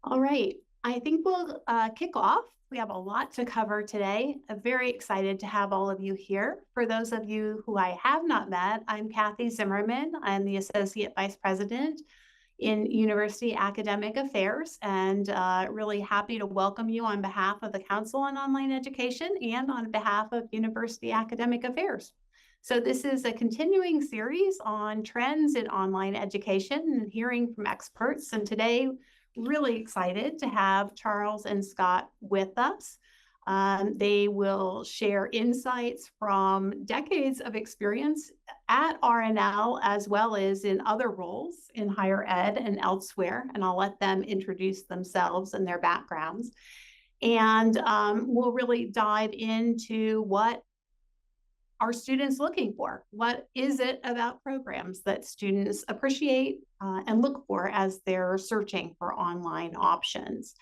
All right, I think we'll kick off. We have a lot to cover today. I'm very excited to have all of you here. For those of you who I have not met, I'm Kathy Zimmerman. I'm the Associate Vice President in University Academic Affairs, and really happy to welcome you on behalf of the Council on Online Education and on behalf of University Academic Affairs. So this is a continuing series on trends in online education and hearing from experts. And today, really excited to have Charles and Scott with us. They will share insights from decades of experience at RNL as well as in other roles in higher ed and elsewhere. And I'll let them introduce themselves and their backgrounds. And we'll really dive into what are students looking for? What is it about programs that students appreciate and look for as they're searching for online options?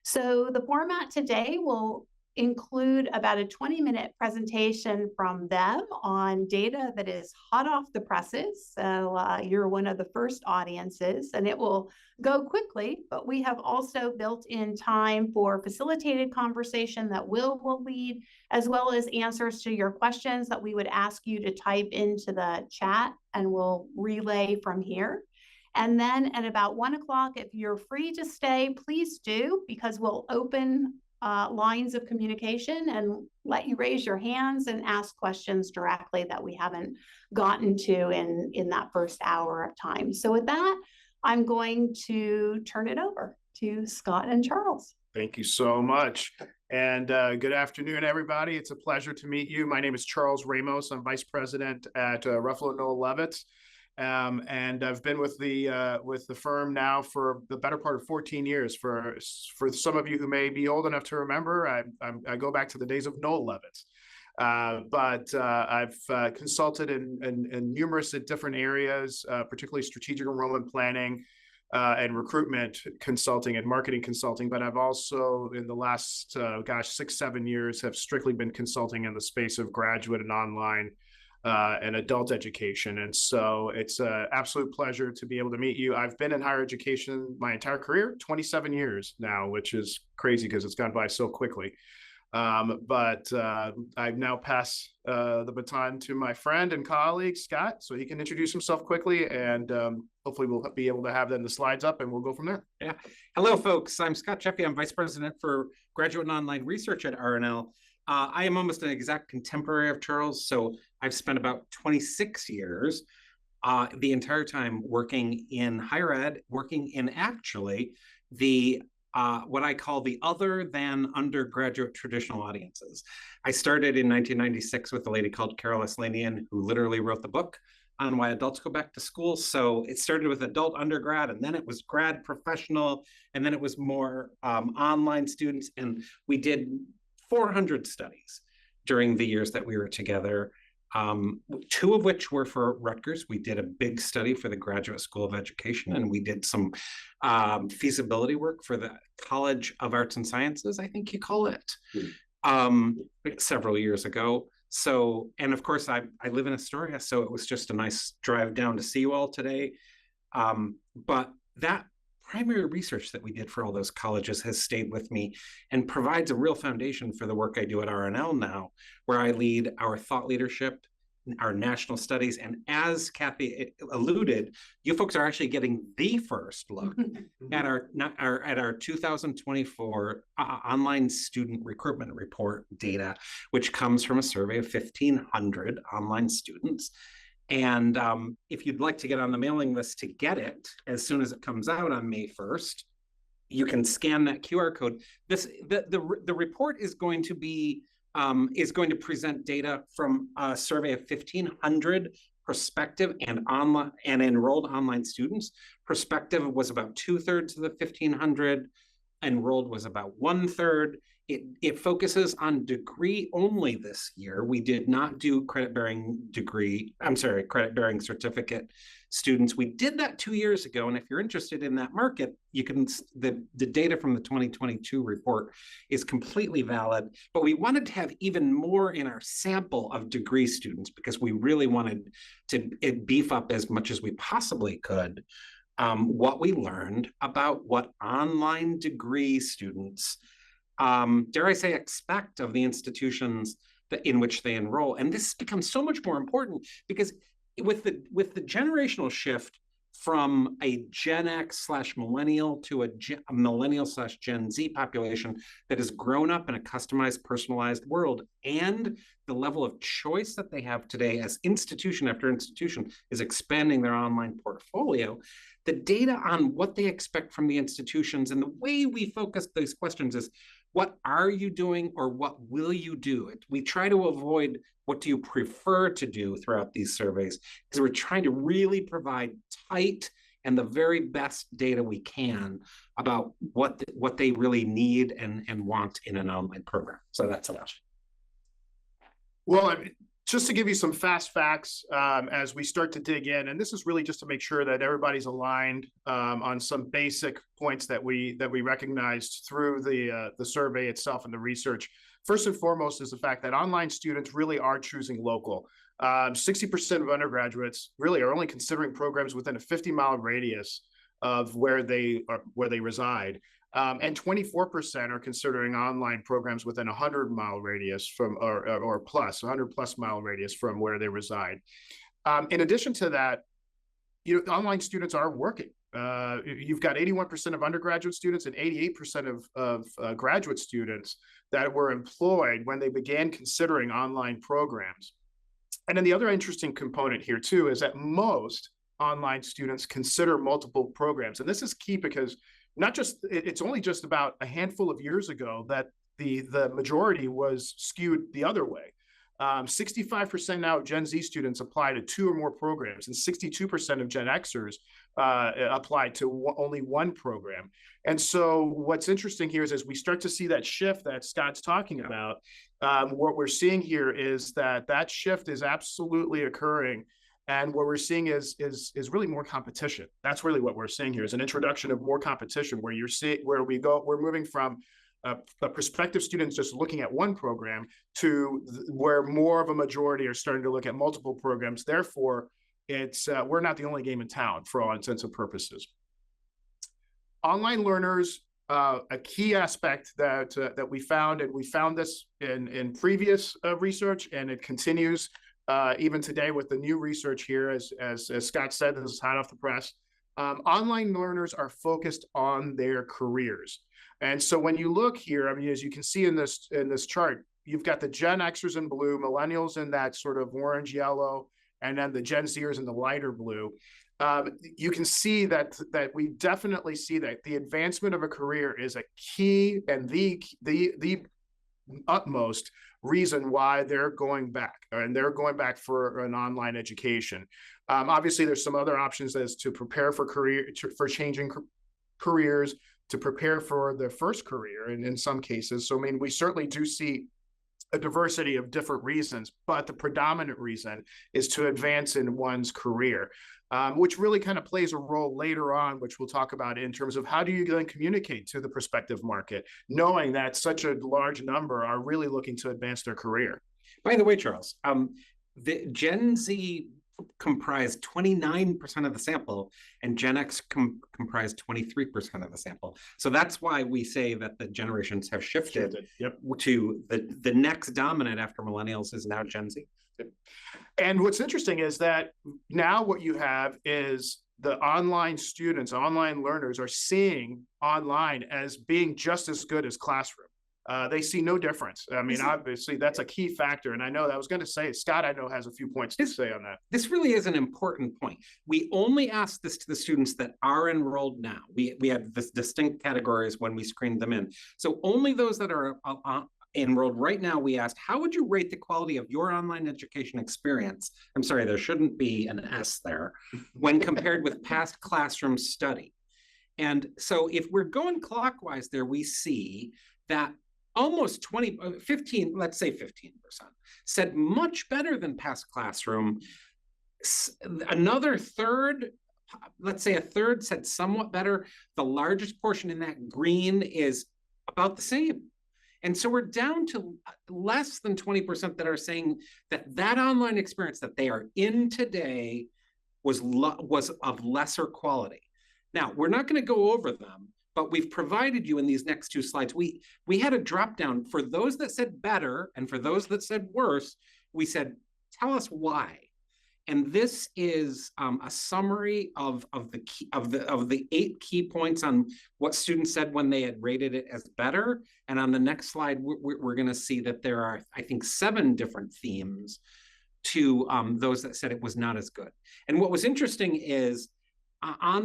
So the format today will include about a 20-minute presentation from them on data that is hot off the presses. So you're one of the first audiences, and it will go quickly, but we have also built in time for facilitated conversation that will lead, as well as answers to your questions that we would ask you to type into the chat, and we'll relay from here. And then at about 1 o'clock, if you're free to stay, please do, because we'll open lines of communication and let you raise your hands and ask questions directly that we haven't gotten to in that first hour of time. So with that, I'm going to turn it over to Scott and Charles. Thank you so much. And good afternoon, everybody. It's a pleasure to meet you. My name is Charles Ramos. I'm Vice President at Ruffalo Noel Levitt. And I've been with the firm now for the better part of 14 years. For some of you who may be old enough to remember, I go back to the days of Noel Levitt. But I've consulted in numerous different areas, particularly strategic enrollment planning and recruitment consulting and marketing consulting. But I've also, in the last, 6-7 years, have strictly been consulting in the space of graduate and online and adult education. And so it's an absolute pleasure to be able to meet you. I've been in higher education my entire career, 27 years now, which is crazy because it's gone by so quickly. But I've now passed the baton to my friend and colleague, Scott, so he can introduce himself quickly, and hopefully we'll be able to have then the slides up and we'll go from there. Yeah. Hello, folks. I'm Scott Jeffe. I'm Vice President for Graduate and Online Research at RNL. I am almost an exact contemporary of Charles, so I've spent about 26 years, the entire time working in higher ed, working in actually the what I call the other than undergraduate traditional audiences. I started in 1996 with a lady called Carol Eslanian, who literally wrote the book on why adults go back to school. So it started with adult undergrad, and then it was grad professional, and then it was more online students, and we did 400 studies during the years that we were together, 2 of which were for Rutgers. We did a big study for the Graduate School of Education, and we did some feasibility work for the College of Arts and Sciences, I think you call it, several years ago. So, and of course, I live in Astoria, so it was just a nice drive down to see you all today. But that primary research that we did for all those colleges has stayed with me and provides a real foundation for the work I do at RNL now, where I lead our thought leadership, our national studies. And as Kathy alluded, you folks are actually getting the first look at our 2024 online student recruitment report data, which comes from a survey of 1,500 online students. And if you'd like to get on the mailing list to get it as soon as it comes out on May 1st, you can scan that QR code. The report is going to present data from a survey of 1,500 prospective and online and enrolled online students. Prospective was about 2/3 of the 1,500. Enrolled was about 1/3. It focuses on degree only this year. We did not do credit-bearing certificate students. We did that 2 years ago, and if you're interested in that market, you can, the data from the 2022 report is completely valid, but we wanted to have even more in our sample of degree students because we really wanted to beef up as much as we possibly could what we learned about what online degree students, dare I say, expect of the institutions in which they enroll. And this becomes so much more important because with the generational shift from a Gen X/millennial to a millennial/Gen Z population that has grown up in a customized, personalized world, and the level of choice that they have today as institution after institution is expanding their online portfolio, the data on what they expect from the institutions and the way we focus those questions is, what are you doing or what will you do? We try to avoid what do you prefer to do throughout these surveys, because we're trying to really provide tight and the very best data we can about what they really need and want in an online program. So that's enough. Well, just to give you some fast facts as we start to dig in, and this is really just to make sure that everybody's aligned on some basic points that we recognized through the survey itself and the research. First and foremost is the fact that online students really are choosing local. 60% of undergraduates really are only considering programs within a 50-mile radius of where they reside. And 24% are considering online programs within a 100-mile radius from, or plus, 100+ mile radius from where they reside. In addition to that, online students are working. You've got 81% of undergraduate students and 88% of graduate students that were employed when they began considering online programs. And then the other interesting component here too is that most online students consider multiple programs. And this is key because it's only just about a handful of years ago that the majority was skewed the other way. 65% now of Gen Z students apply to 2 or more programs, and 62% of Gen Xers apply to only one program. And so what's interesting here is as we start to see that shift that Scott's talking about, what we're seeing here is that shift is absolutely occurring. And what we're seeing is really more competition. That's really what we're seeing here is an introduction of more competition where we're moving from a prospective students just looking at one program to where more of a majority are starting to look at multiple programs. Therefore, we're not the only game in town for all intents and purposes. Online learners, a key aspect that we found, and we found this in previous research, and it continues even today with the new research here, as Scott said, this is hot off the press. Online learners are focused on their careers. And so when you look here, I mean, as you can see in this chart, you've got the Gen Xers in blue, millennials in that sort of orange yellow, and then the Gen Zers in the lighter blue. You can see that we definitely see that the advancement of a career is a key and the utmost reason why they're going back, and they're going back for an online education. Obviously, there's some other options as to prepare for changing careers, to prepare for their first career, and in some cases. So, I mean, we certainly do see a diversity of different reasons, but the predominant reason is to advance in one's career, which really kind of plays a role later on, which we'll talk about in terms of how do you then communicate to the prospective market, knowing that such a large number are really looking to advance their career. By the way, Charles, the Gen Z comprised 29% of the sample, and Gen X comprised 23% of the sample. So that's why we say that the generations have shifted. Yep. To the next dominant after millennials is now Gen Z. And what's interesting is that now what you have is the online students, online learners are seeing online as being just as good as classroom. They see no difference. I mean, obviously, that's a key factor. And I know that I was going to say, Scott, I know, has a few points to say on that. This really is an important point. We only ask this to the students that are enrolled now. We have this distinct categories when we screened them in. So only those that are enrolled right now, we asked, how would you rate the quality of your online education experience? I'm sorry, there shouldn't be an S there, when compared with past classroom study. And so if we're going clockwise there, we see that almost 15, let's say 15%, said much better than past classroom. Another third, let's say a third, said somewhat better. The largest portion in that green is about the same. And so we're down to less than 20% that are saying that online experience that they are in today was of lesser quality. Now, we're not going to go over them, but we've provided you in these next two slides. We had a drop down for those that said better, and for those that said worse, we said, tell us why. And this is a summary of the 8 key points on what students said when they had rated it as better. And on the next slide, we're going to see that there are, I think, 7 different themes to those that said it was not as good. And what was interesting is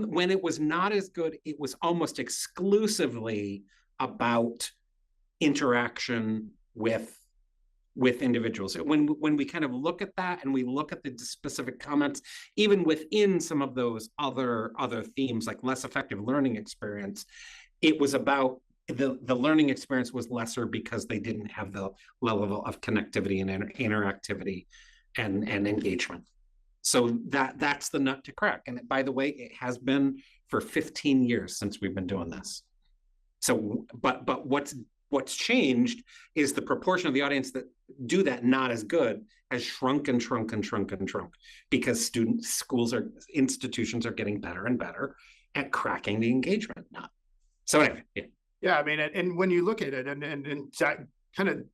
when it was not as good, it was almost exclusively about interaction with individuals. When we kind of look at that and we look at the specific comments, even within some of those other themes, like less effective learning experience, it was about the learning experience was lesser because they didn't have the level of connectivity and interactivity and engagement. So that's the nut to crack. And by the way, it has been for 15 years since we've been doing this. So, but what's changed is the proportion of the audience that do that not as good has shrunk and shrunk and shrunk and shrunk because institutions are getting better and better at cracking the engagement nut. So anyway, yeah. I mean, and when you look at it, and kind of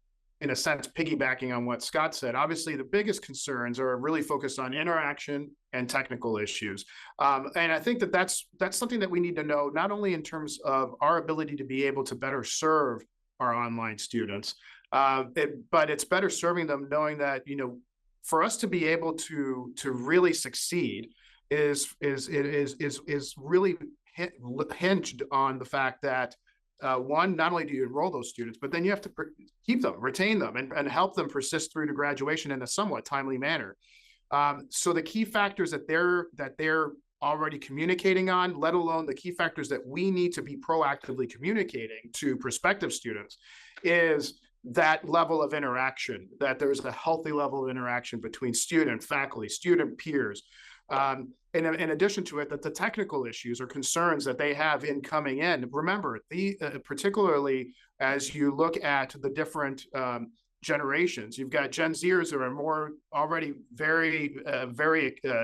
in a sense piggybacking on what Scott said, obviously the biggest concerns are really focused on interaction and technical issues, and I think that's something that we need to know, not only in terms of our ability to be able to better serve our online students, but it's better serving them knowing that, for us to be able to really succeed is really hinged on the fact that one, not only do you enroll those students, but then you have to keep them, retain them, and help them persist through to graduation in a somewhat timely manner. So the key factors that they're already communicating on, let alone the key factors that we need to be proactively communicating to prospective students, is that level of interaction, that there's a healthy level of interaction between student, faculty, student peers. In addition to it, that the technical issues or concerns that they have in coming in, remember, particularly as you look at the different generations, you've got Gen Zers that are more already very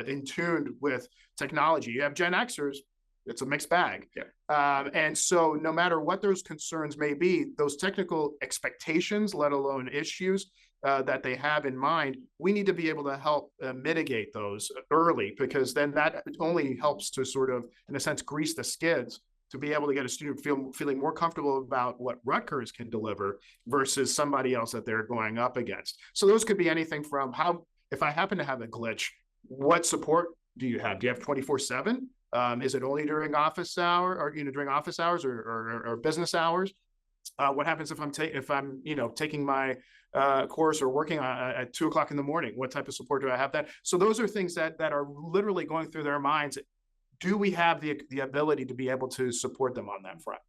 in tune with technology. You have Gen Xers, it's a mixed bag. Yeah. And so no matter what those concerns may be, those technical expectations, let alone issues that they have in mind, we need to be able to help mitigate those early, because then that only helps to sort of, in a sense, grease the skids to be able to get a student feeling more comfortable about what Rutgers can deliver versus somebody else that they're going up against. So those could be anything from if I happen to have a glitch, what support do you have? Do you have 24/7? Is it only during office hour or during office hours or business hours? What happens if I'm taking my course or working at 2 o'clock in the morning? What type of support do I have? That so those are things that are literally going through their minds. Do we have the ability to be able to support them on that front?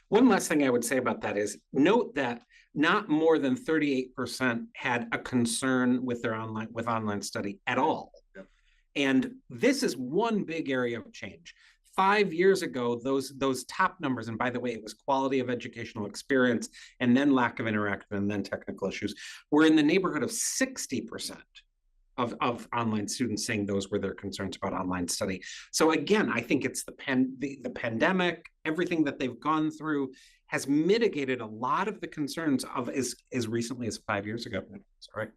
One last thing I would say about that is note that not more than 38% had a concern with their online study at all. Yep. And this is one big area of change. 5 years ago, those top numbers, and by the way, it was quality of educational experience and then lack of interaction and then technical issues, were in the neighborhood of 60% of online students saying those were their concerns about online study. So again, I think it's the pandemic, everything that they've gone through has mitigated a lot of the concerns of as recently as 5 years ago. Sorry.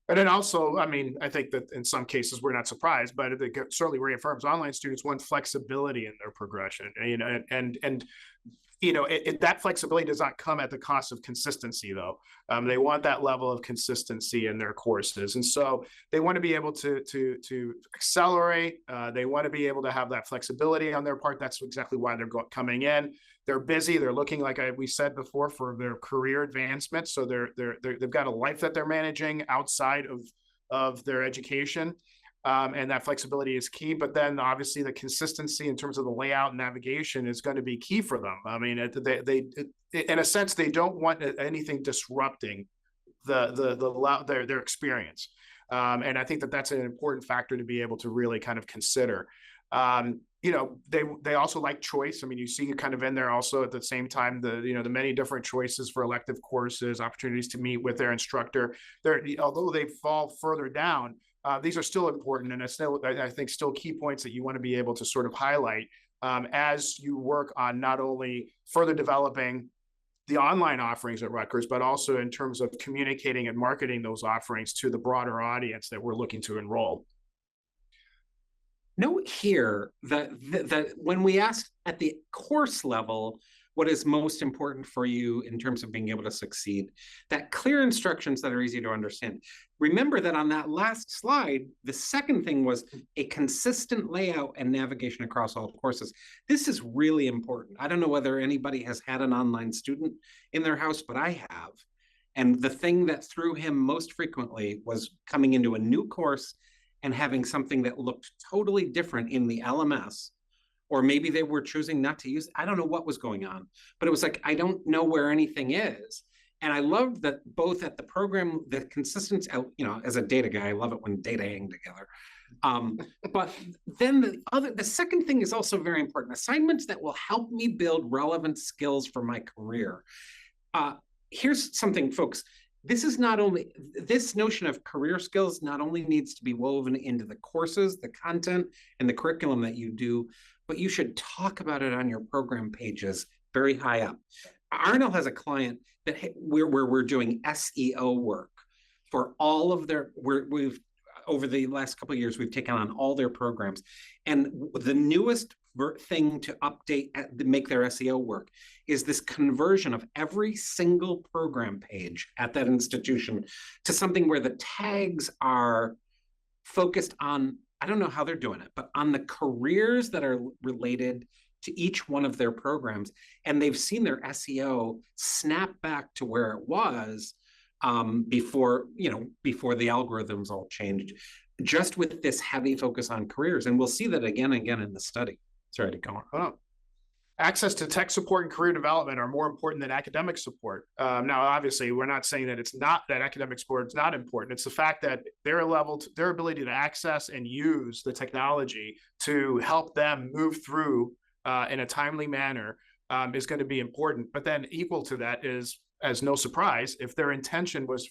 And then also, I mean, I think that in some cases we're not surprised, but it certainly reaffirms online students want flexibility in their progression, and that flexibility does not come at the cost of consistency, though. They want that level of consistency in their courses, and so they want to be able to accelerate. They want to be able to have that flexibility on their part. That's exactly why they're coming in. They're busy. They're looking, like we said before, for their career advancement. So they've got a life that they're managing outside of their education. And that flexibility is key, but then obviously the consistency in terms of the layout and navigation is going to be key for them. I mean, they in a sense, they don't want anything disrupting their experience. And I think that that's an important factor to be able to really kind of consider. They also like choice. I mean, you see kind of in there also at the same time, the many different choices for elective courses, opportunities to meet with their instructor. Although they fall further down, these are still important, and I think still key points that you want to be able to sort of highlight as you work on not only further developing the online offerings at Rutgers, but also in terms of communicating and marketing those offerings to the broader audience that we're looking to enroll. Note here that when we asked at the course level, what is most important for you in terms of being able to succeed, that clear instructions that are easy to understand. Remember that on that last slide, the second thing was a consistent layout and navigation across all courses. This is really important. I don't know whether anybody has had an online student in their house, but I have. And the thing that threw him most frequently was coming into a new course and having something that looked totally different in the LMS, or maybe they were choosing not to use it. I don't know what was going on, but it was like, I don't know where anything is. And I loved that both at the program, the consistency, you know, as a data guy, I love it when data hang together. But then the second thing is also very important. Assignments that will help me build relevant skills for my career. Here's something, folks. This notion of career skills not only needs to be woven into the courses, the content, and the curriculum that you do, but you should talk about it on your program pages very high up. R&L has a client that where we're doing SEO work for all of their, we've over the last couple of years, we've taken on all their programs. And the newest thing to update, to make their SEO work, is this conversion of every single program page at that institution to something where the tags are focused on, I don't know how they're doing it, but on the careers that are related to each one of their programs. And they've seen their SEO snap back to where it was before the algorithms all changed, just with this heavy focus on careers. And we'll see that again and again in the study. Sorry to go on. Oh. Access to tech support and career development are more important than academic support. Now, obviously, we're not saying that it's not that academic support is not important. It's the fact that their ability to access and use the technology to help them move through in a timely manner is going to be important. But then equal to that is, as no surprise, if their intention was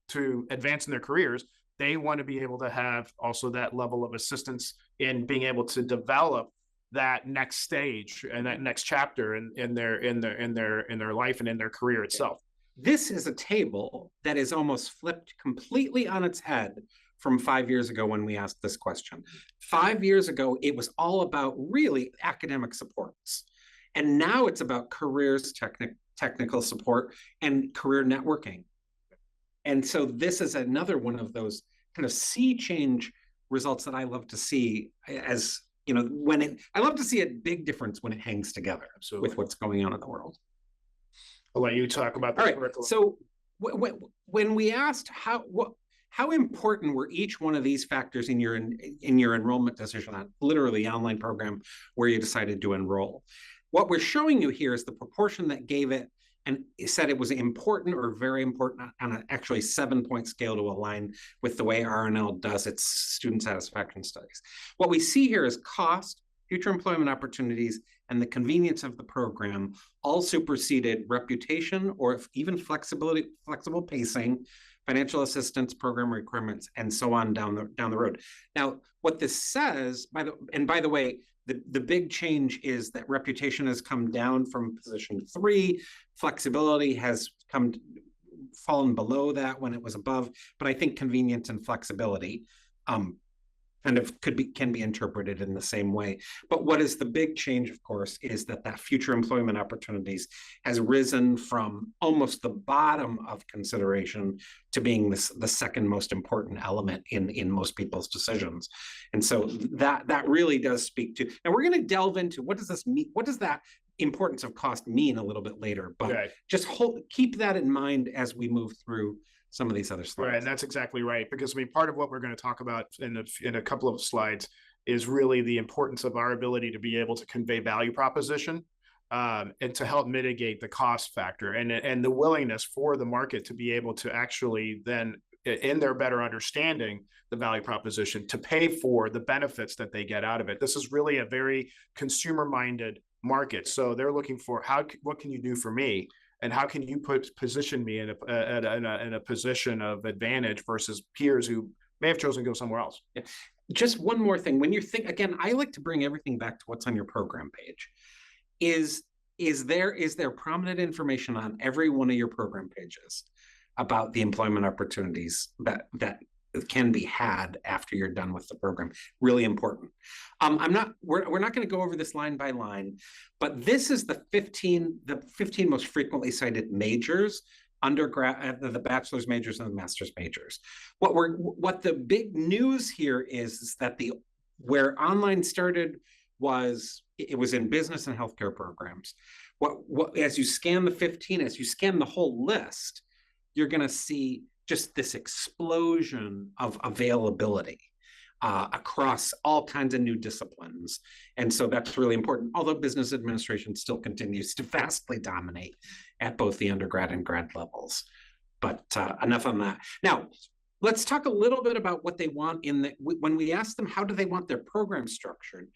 to advance in their careers, they want to be able to have also that level of assistance in being able to develop that next stage and that next chapter in their life and in their career itself. This is a table that is almost flipped completely on its head from 5 years ago when we asked this question. 5 years ago, it was all about really academic supports. And now it's about careers, technical support, and career networking. And so this is another one of those kind of sea change results that I love to see, as you know, I love to see a big difference when it hangs together. Absolutely. With what's going on in the world. I'll let you talk about the curriculum. So when we asked how important were each one of these factors in your enrollment decision on literally online program where you decided to enroll, what we're showing you here is the proportion that gave it and said it was important or very important on an actually 7-point scale to align with the way R&L does its student satisfaction studies. What we see here is cost, future employment opportunities, and the convenience of the program all superseded reputation or even flexible pacing, financial assistance, program requirements, and so on down the road. Now, what this says, by the way, the big change is that reputation has come down from position 3. Flexibility has fallen below that when it was above. But I think convenience and flexibility kind of can be interpreted in the same way. But what is the big change, of course, is that future employment opportunities has risen from almost the bottom of consideration to being the second most important element in most people's decisions. And so that really does speak to, and we're going to delve into what does this mean? What does that importance of cost mean a little bit later? But just keep that in mind as we move through some of these other slides. Right, and that's exactly right. Because I mean, part of what we're going to talk about in a couple of slides is really the importance of our ability to be able to convey value proposition and to help mitigate the cost factor and the willingness for the market to be able to actually then, in their better understanding the value proposition, to pay for the benefits that they get out of it. This is really a very consumer-minded market. So they're looking for what can you do for me? And how can you position me in a position of advantage versus peers who may have chosen to go somewhere else? Yeah. just one more thing. When you think, again, I like to bring everything back to what's on your program page. Is there prominent information on every one of your program pages about the employment opportunities that can be had after you're done with the program? Really important. We're not going to go over this line by line, but this is the 15 most frequently cited majors, undergrad, the bachelor's majors and the master's majors. What the big news here is that where online started was in business and healthcare programs. As you scan the 15, as you scan the whole list, you're going to see just this explosion of availability across all kinds of new disciplines. And so that's really important, although business administration still continues to vastly dominate at both the undergrad and grad levels. But enough on that. Now, let's talk a little bit about what they want when we ask them, how do they want their program structured?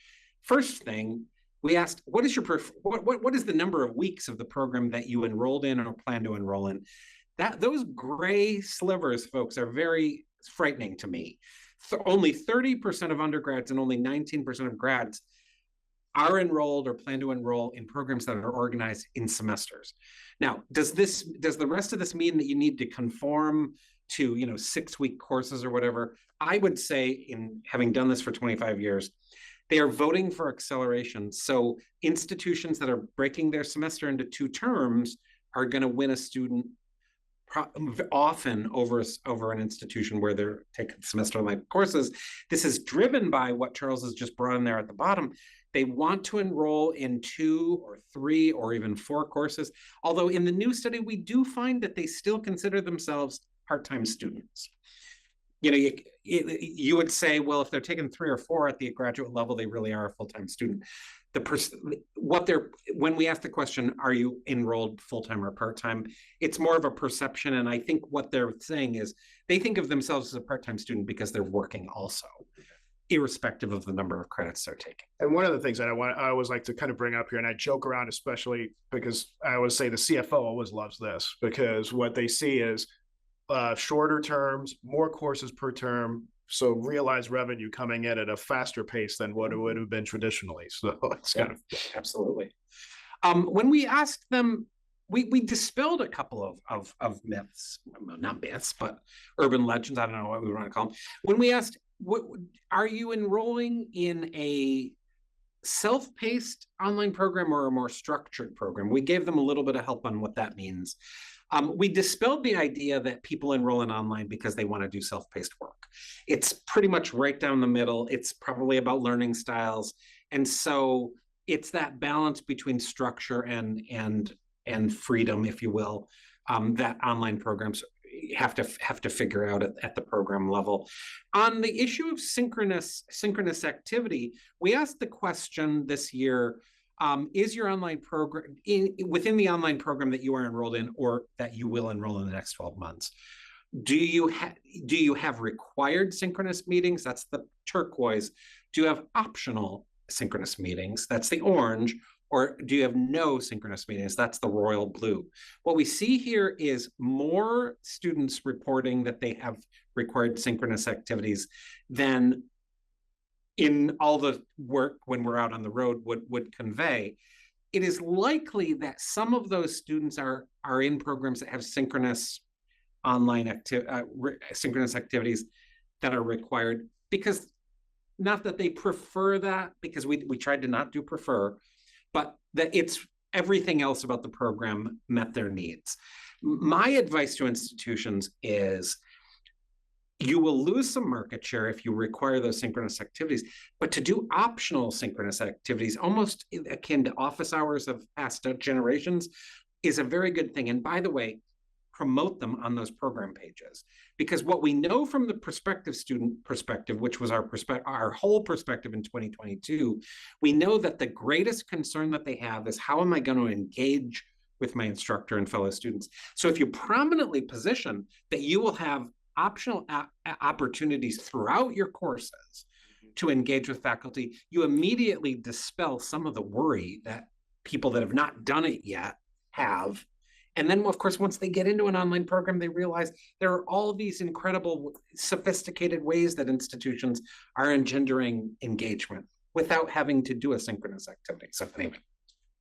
First thing, we asked, what is the number of weeks of the program that you enrolled in or plan to enroll in? Those gray slivers, folks, are very frightening to me. Only 30% of undergrads and only 19% of grads are enrolled or plan to enroll in programs that are organized in semesters. Now, does the rest of this mean that you need to conform to 6-week courses or whatever? I would say, in having done this for 25 years, they are voting for acceleration. So institutions that are breaking their semester into 2 terms are going to win a student often over an institution where they're taking semester-length courses. This is driven by what Charles has just brought in there at the bottom. They want to enroll in 2 or 3 or even 4 courses. Although in the new study, we do find that they still consider themselves part-time students. You would say, well, if they're taking 3 or 4 at the graduate level, they really are a full-time student. When we ask the question, are you enrolled full-time or part-time, it's more of a perception. And I think what they're saying is they think of themselves as a part-time student because they're working also, irrespective of the number of credits they're taking. And one of the things that I always like to kind of bring up here, and I joke around, especially because I always say the CFO always loves this, because what they see is shorter terms, more courses per term, so realized revenue coming in at a faster pace than what it would have been traditionally. So it's kind of absolutely. When we asked them, we dispelled a couple of myths, not myths, but urban legends. I don't know what we want to call them. When we asked, are you enrolling in a self-paced online program or a more structured program? We gave them a little bit of help on what that means. We dispelled the idea that people enroll in online because they want to do self-paced work. It's pretty much right down the middle. It's probably about learning styles. And so it's that balance between structure and freedom, if you will, that online programs have to figure out at the program level. On the issue of synchronous activity, we asked the question this year, is your online program within the online program that you are enrolled in or that you will enroll in the next 12 months? Do you have required synchronous meetings? That's the turquoise. Do you have optional synchronous meetings? That's the orange. Or do you have no synchronous meetings? That's the royal blue. What we see here is more students reporting that they have required synchronous activities than in all the work when we're out on the road would convey. It is likely that some of those students are in programs that have synchronous online synchronous activities that are required, because not that they prefer that, because we tried to not do prefer, but that it's everything else about the program met their needs. My advice to institutions is you will lose some market share if you require those synchronous activities, but to do optional synchronous activities, almost akin to office hours of past generations, is a very good thing. And by the way, promote them on those program pages, because what we know from the prospective student perspective, which was our whole perspective in 2022, we know that the greatest concern that they have is, how am I going to engage with my instructor and fellow students? So if you prominently position that you will have optional opportunities throughout your courses to engage with faculty, you immediately dispel some of the worry that people that have not done it yet have. And then, of course, once they get into an online program, they realize there are all these incredible, sophisticated ways that institutions are engendering engagement without having to do a synchronous activity. So anyway.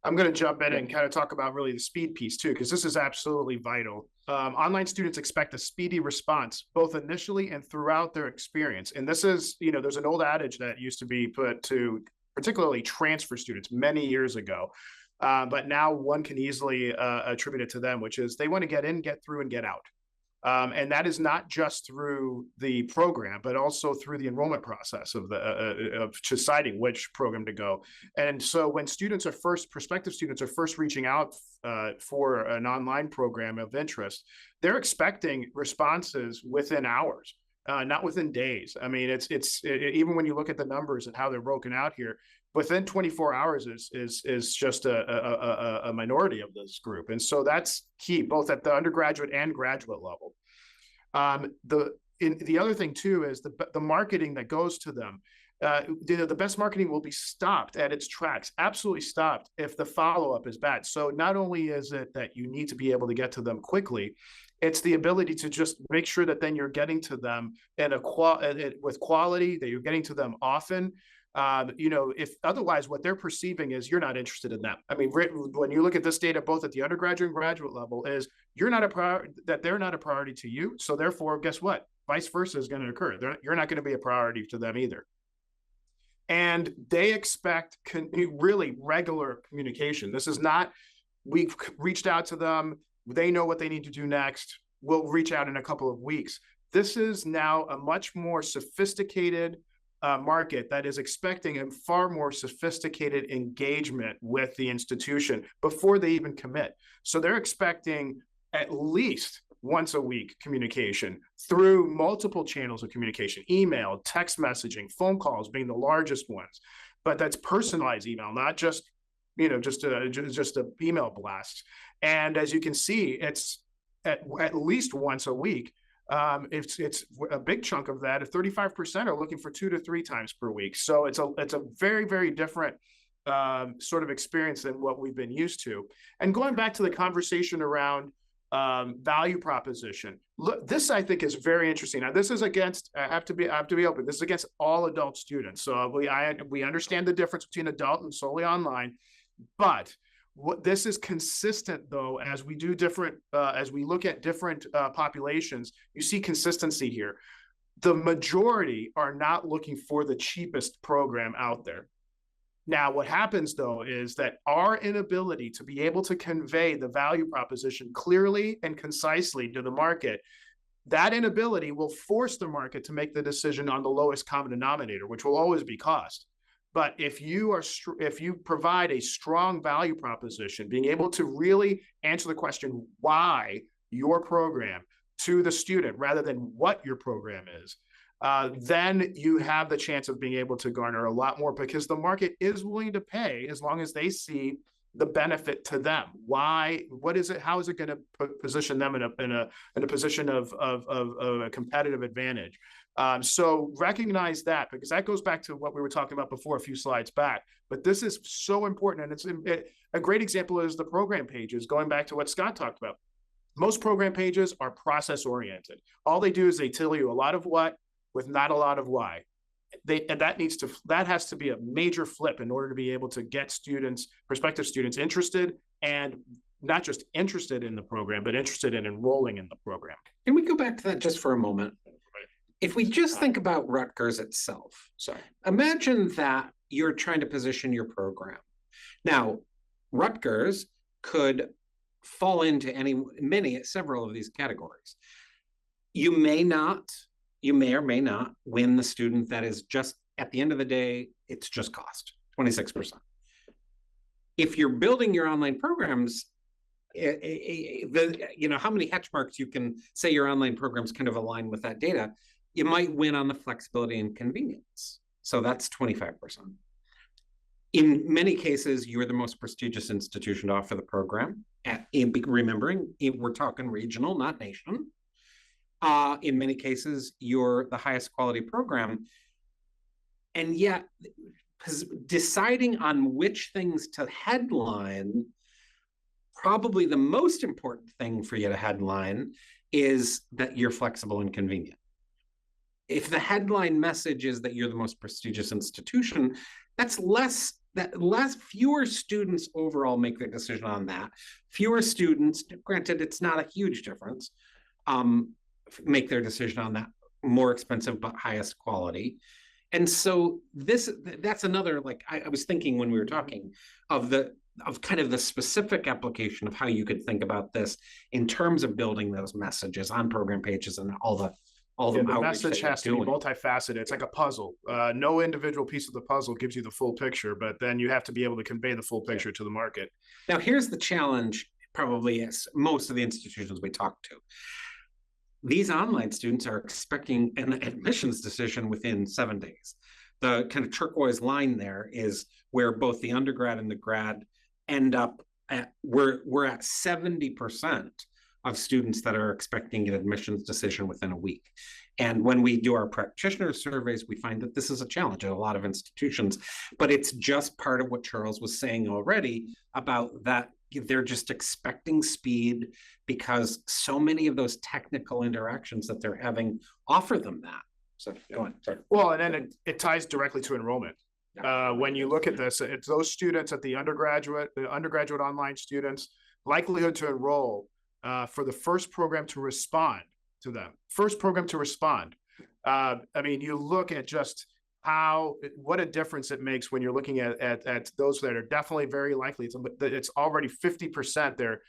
I'm going to jump in and kind of talk about really the speed piece too, because this is absolutely vital. Online students expect a speedy response, both initially and throughout their experience. And this is, there's an old adage that used to be put to particularly transfer students many years ago. But now one can easily attribute it to them, which is they want to get in, get through, and get out. And that is not just through the program, but also through the enrollment process of deciding which program to go. And so when prospective students are first reaching out for an online program of interest, they're expecting responses within hours, not within days. I mean, even when you look at the numbers and how they're broken out here, within 24 hours is just a minority of this group. And so that's key, both at the undergraduate and graduate level. The other thing too is the marketing that goes to them. The best marketing will be stopped at its tracks, absolutely stopped if the follow-up is bad. So not only is it that you need to be able to get to them quickly, it's the ability to just make sure that then you're getting to them with quality, that you're getting to them often. If otherwise what they're perceiving is you're not interested in them. I mean, when you look at this data, both at the undergraduate and graduate level, is you're not a priority, that they're not a priority to you. So therefore, guess what? Vice versa is going to occur. You're not going to be a priority to them either. And they expect really regular communication. This is not, we've reached out to them, they know what they need to do next, we'll reach out in a couple of weeks. This is now a much more sophisticated market that is expecting a far more sophisticated engagement with the institution before they even commit. So they're expecting at least once a week communication through multiple channels of communication, email, text messaging, phone calls being the largest ones, but that's personalized email, not just, just a email blast. And as you can see, it's at least once a week. It's a big chunk of that. 35% are looking for 2 to 3 times per week. So it's a very, very different sort of experience than what we've been used to. And going back to the conversation around value proposition, look, this I think is very interesting. Now, this is against, I have to be open. This is against all adult students. So we understand the difference between adult and solely online, but what this is consistent though, as we do different, as we look at different populations, you see consistency here. The majority are not looking for the cheapest program out there. Now, what happens though is that our inability to be able to convey the value proposition clearly and concisely to the market, that inability will force the market to make the decision on the lowest common denominator, which will always be cost. But if you provide a strong value proposition, being able to really answer the question why your program to the student rather than what your program is, then you have the chance of being able to garner a lot more, because the market is willing to pay as long as they see the benefit to them. Why? What is it? How is it going to position them in a position of a competitive advantage? So recognize that, because that goes back to what we were talking about before a few slides back. But this is so important, and a great example is the program pages. Going back to what Scott talked about, most program pages are process oriented. All they do is they tell you a lot of what with not a lot of why. That has to be a major flip in order to be able to get prospective students interested, and not just interested in the program, but interested in enrolling in the program. Can we go back to that just for a moment? If we just think about Rutgers itself, imagine that you're trying to position your program. Now, Rutgers could fall into several of these categories. You may or may not win the student that is just, at the end of the day, it's just cost, 26%. If you're building your online programs, how many hatch marks you can say your online programs kind of align with that data, you might win on the flexibility and convenience. So that's 25%. In many cases, you're the most prestigious institution to offer the program. Remembering, we're talking regional, not nation. In many cases, you're the highest quality program. And yet, deciding on which things to headline probably the most important thing for you to headline is that you're flexible and convenient. If the headline message is that you're the most prestigious institution, fewer students overall make the decision on that. Fewer students, granted, it's not a huge difference, make their decision on that. More expensive but highest quality. And so that's another, like I was thinking when we were talking of kind of the specific application of how you could think about this in terms of building those messages on program pages and all the message has to be multifaceted. It's like a puzzle. No individual piece of the puzzle gives you the full picture, but then you have to be able to convey the full picture to the market. Now, here's the challenge, probably as most of the institutions we talk to. These online students are expecting an admissions decision within 7 days. The kind of turquoise line there is where both the undergrad and the grad end up at, we're at 70% of students that are expecting an admissions decision within a week. And when we do our practitioner surveys, we find that this is a challenge at a lot of institutions, but it's just part of what Charles was saying already about that they're just expecting speed because so many of those technical interactions that they're having offer them that. So go on. Sorry. Well, and then it ties directly to enrollment. When you look at this, it's those students at the undergraduate online students, likelihood to enroll for the first program to respond to them. First program to respond. I mean, you look at just what a difference it makes when you're looking at those that are definitely very likely. It's already 50% there.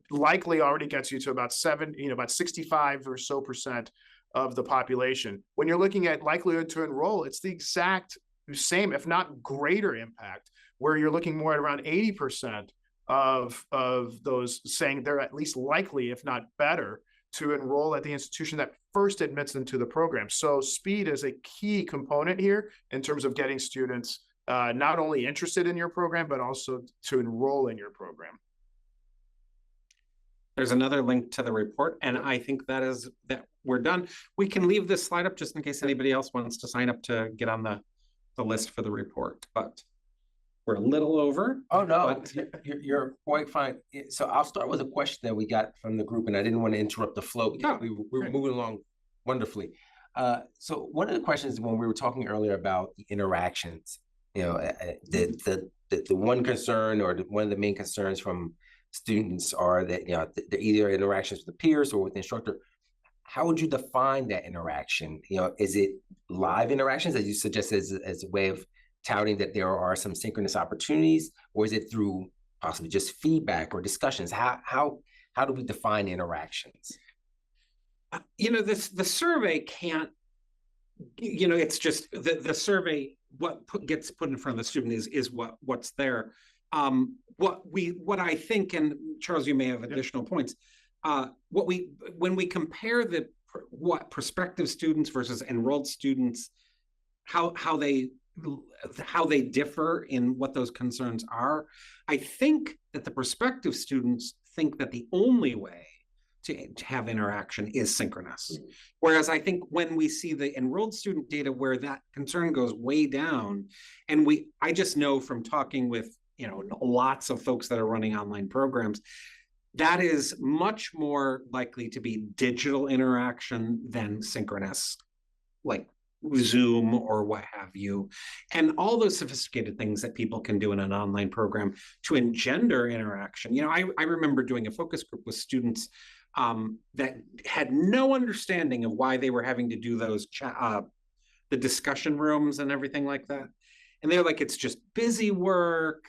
Likely already gets you to about 65 or so percent of the population. When you're looking at likelihood to enroll, it's the exact same, if not greater impact, where you're looking more at around 80% of those saying they're at least likely, if not better, to enroll at the institution that first admits them to the program. So speed is a key component here in terms of getting students not only interested in your program, but also to enroll in your program. There's another link to the report, and I think that we're done. We can leave this slide up just in case anybody else wants to sign up to get on the list for the report, but we're a little over. Oh, no, you're quite fine. So I'll start with a question that we got from the group, and I didn't want to interrupt the flow because we were moving along wonderfully. So one of the questions when we were talking earlier about the interactions, the one concern or one of the main concerns from students are that, they're either interactions with the peers or with the instructor. How would you define that interaction? Is it live interactions, as you suggest, as a way of touting that there are some synchronous opportunities, or is it through possibly just feedback or discussions? How do we define interactions? The survey can't, it's just the survey, what gets put in front of the student is what's there. What I think, and Charles, you may have additional points, when we compare what prospective students versus enrolled students, how they differ in what those concerns are, I think that the prospective students think that the only way to have interaction is synchronous. Whereas I think when we see the enrolled student data where that concern goes way down, and I just know from talking with lots of folks that are running online programs, that is much more likely to be digital interaction than synchronous, like Zoom or what have you, and all those sophisticated things that people can do in an online program to engender interaction. I remember doing a focus group with students that had no understanding of why they were having to do those the discussion rooms and everything like that, and they're like, it's just busy work.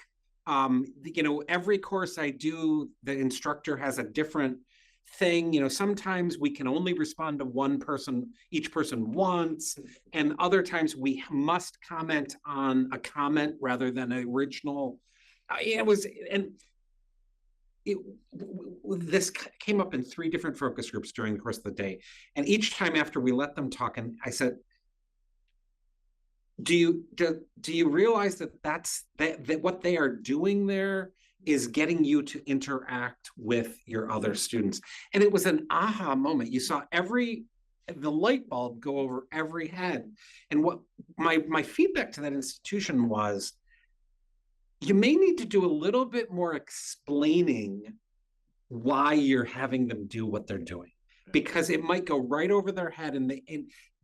Every course I do, the instructor has a different thing. Sometimes we can only respond to each person once, and other times we must comment on a comment rather than an original. This came up in 3 different focus groups during the course of the day. And each time after we let them talk, and I said, do you realize that what they are doing there is getting you to interact with your other students? And it was an aha moment. You saw the light bulb go over every head. And what my feedback to that institution was, you may need to do a little bit more explaining why you're having them do what they're doing, because it might go right over their head, and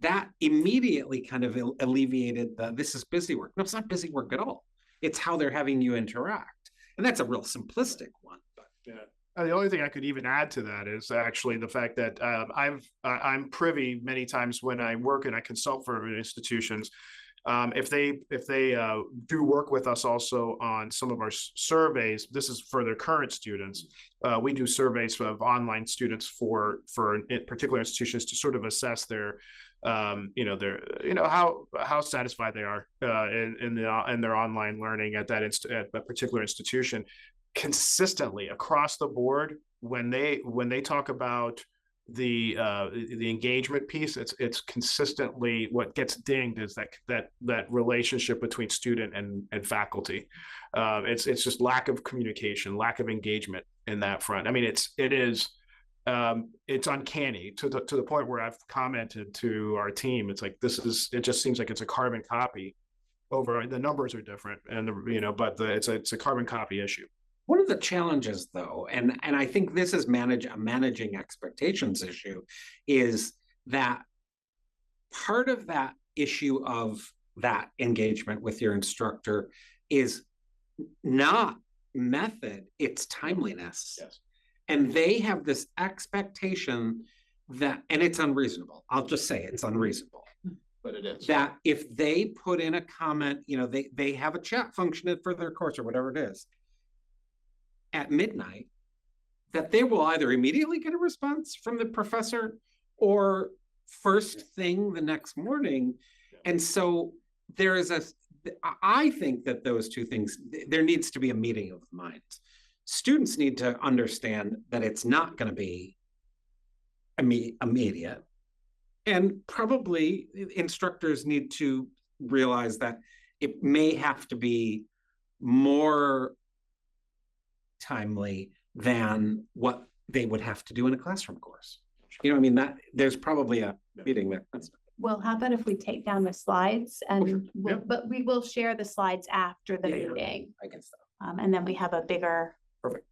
that immediately kind of alleviated this is busy work. No, it's not busy work at all. It's how they're having you interact, and that's a real simplistic one. But yeah. The only thing I could even add to that is actually the fact that I'm privy many times when I work and I consult for institutions. If they do work with us also on some of our surveys, this is for their current students. We do surveys of online students for particular institutions to sort of assess their how satisfied they are in their online learning at that particular institution. Consistently across the board, when they talk about the engagement piece, it's consistently what gets dinged is that relationship between student and faculty. It's just lack of communication, lack of engagement in that front. I mean, it's uncanny to the point where I've commented to our team. It's like it just seems like it's a carbon copy. Over the numbers are different, and it's a carbon copy issue. One of the challenges, though, and I think this is managing expectations issue, is that part of that issue of that engagement with your instructor is not method, it's timeliness. Yes. And they have this expectation and it's unreasonable. I'll just say it's unreasonable. But it is. That if they put in a comment, they have a chat function for their course or whatever it is, at midnight, that they will either immediately get a response from the professor or first thing the next morning. And so I think that those two things, there needs to be a meeting of the minds. Students need to understand that it's not going to be immediate. And probably instructors need to realize that it may have to be more timely than what they would have to do in a classroom course. That there's probably a meeting there. Well, how about if we take down the slides and but we will share the slides after the meeting. I guess so. And then we have a bigger Perfect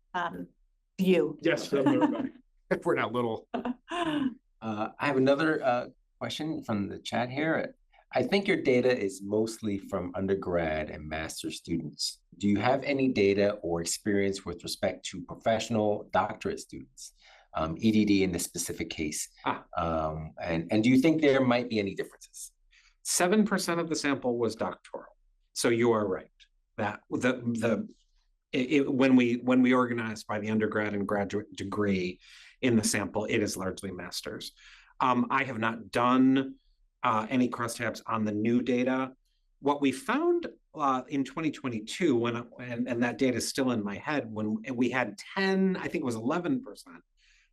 view. Yes, if we're not little. I have another question from the chat here. I think your data is mostly from undergrad and master's students. Do you have any data or experience with respect to professional doctorate students, EDD in this specific case? And do you think there might be any differences? 7% of the sample was doctoral. So you are right that when we organize by the undergrad and graduate degree in the sample, it is largely master's. I have not done any crosstabs on the new data. What we found in 2022, and that data is still in my head, when we had 10, I think it was 11%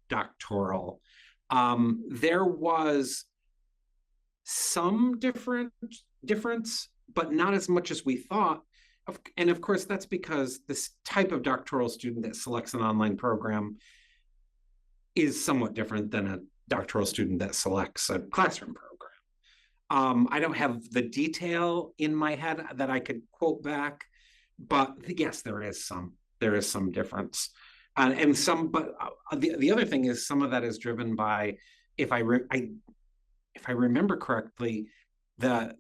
doctoral, there was some difference, but not as much as we thought. And of course, that's because this type of doctoral student that selects an online program is somewhat different than a doctoral student that selects a classroom program. I don't have the detail in my head that I could quote back, but yes, there is some difference, and some. But the other thing is some of that is driven by, if I remember correctly, the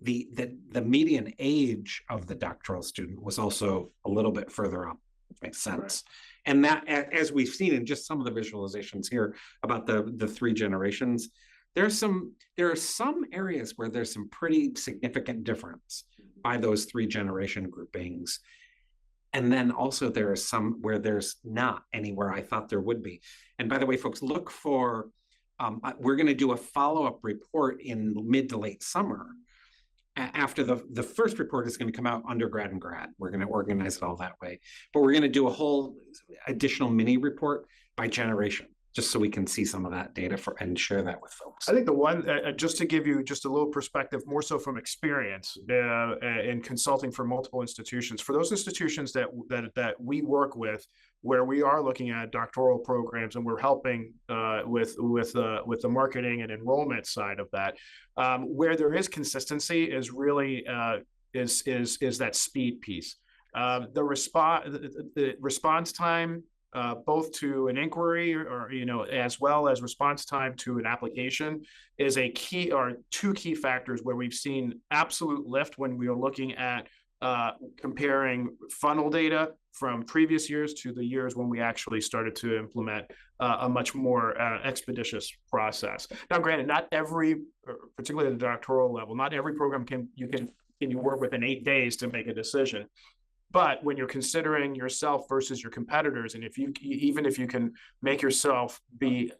median age of the doctoral student was also a little bit further up, which makes sense. Right. And that, as we've seen in just some of the visualizations here about the three generations, there are some areas where there's some pretty significant difference by those three generation groupings. And then also there are some where there's not anywhere I thought there would be. And by the way, folks, look for, we're going to do a follow-up report in mid to late summer. After the first report is going to come out undergrad and grad. We're going to organize it all that way. But we're going to do a whole additional mini report by generation, just so we can see some of that data and share that with folks. I think the one, just to give you just a little perspective, more so from experience in consulting for multiple institutions, for those institutions that we work with, where we are looking at doctoral programs and we're helping with the marketing and enrollment side of that, where there is consistency is really is that speed piece. The response time both to an inquiry or, as well as response time to an application is a key or two key factors where we've seen absolute lift when we are looking at comparing funnel data from previous years to the years when we actually started to implement a much more expeditious process. Now, granted, not every, particularly at the doctoral level, not every program can you work within 8 days to make a decision. But when you're considering yourself versus your competitors, and even if you can make yourself be,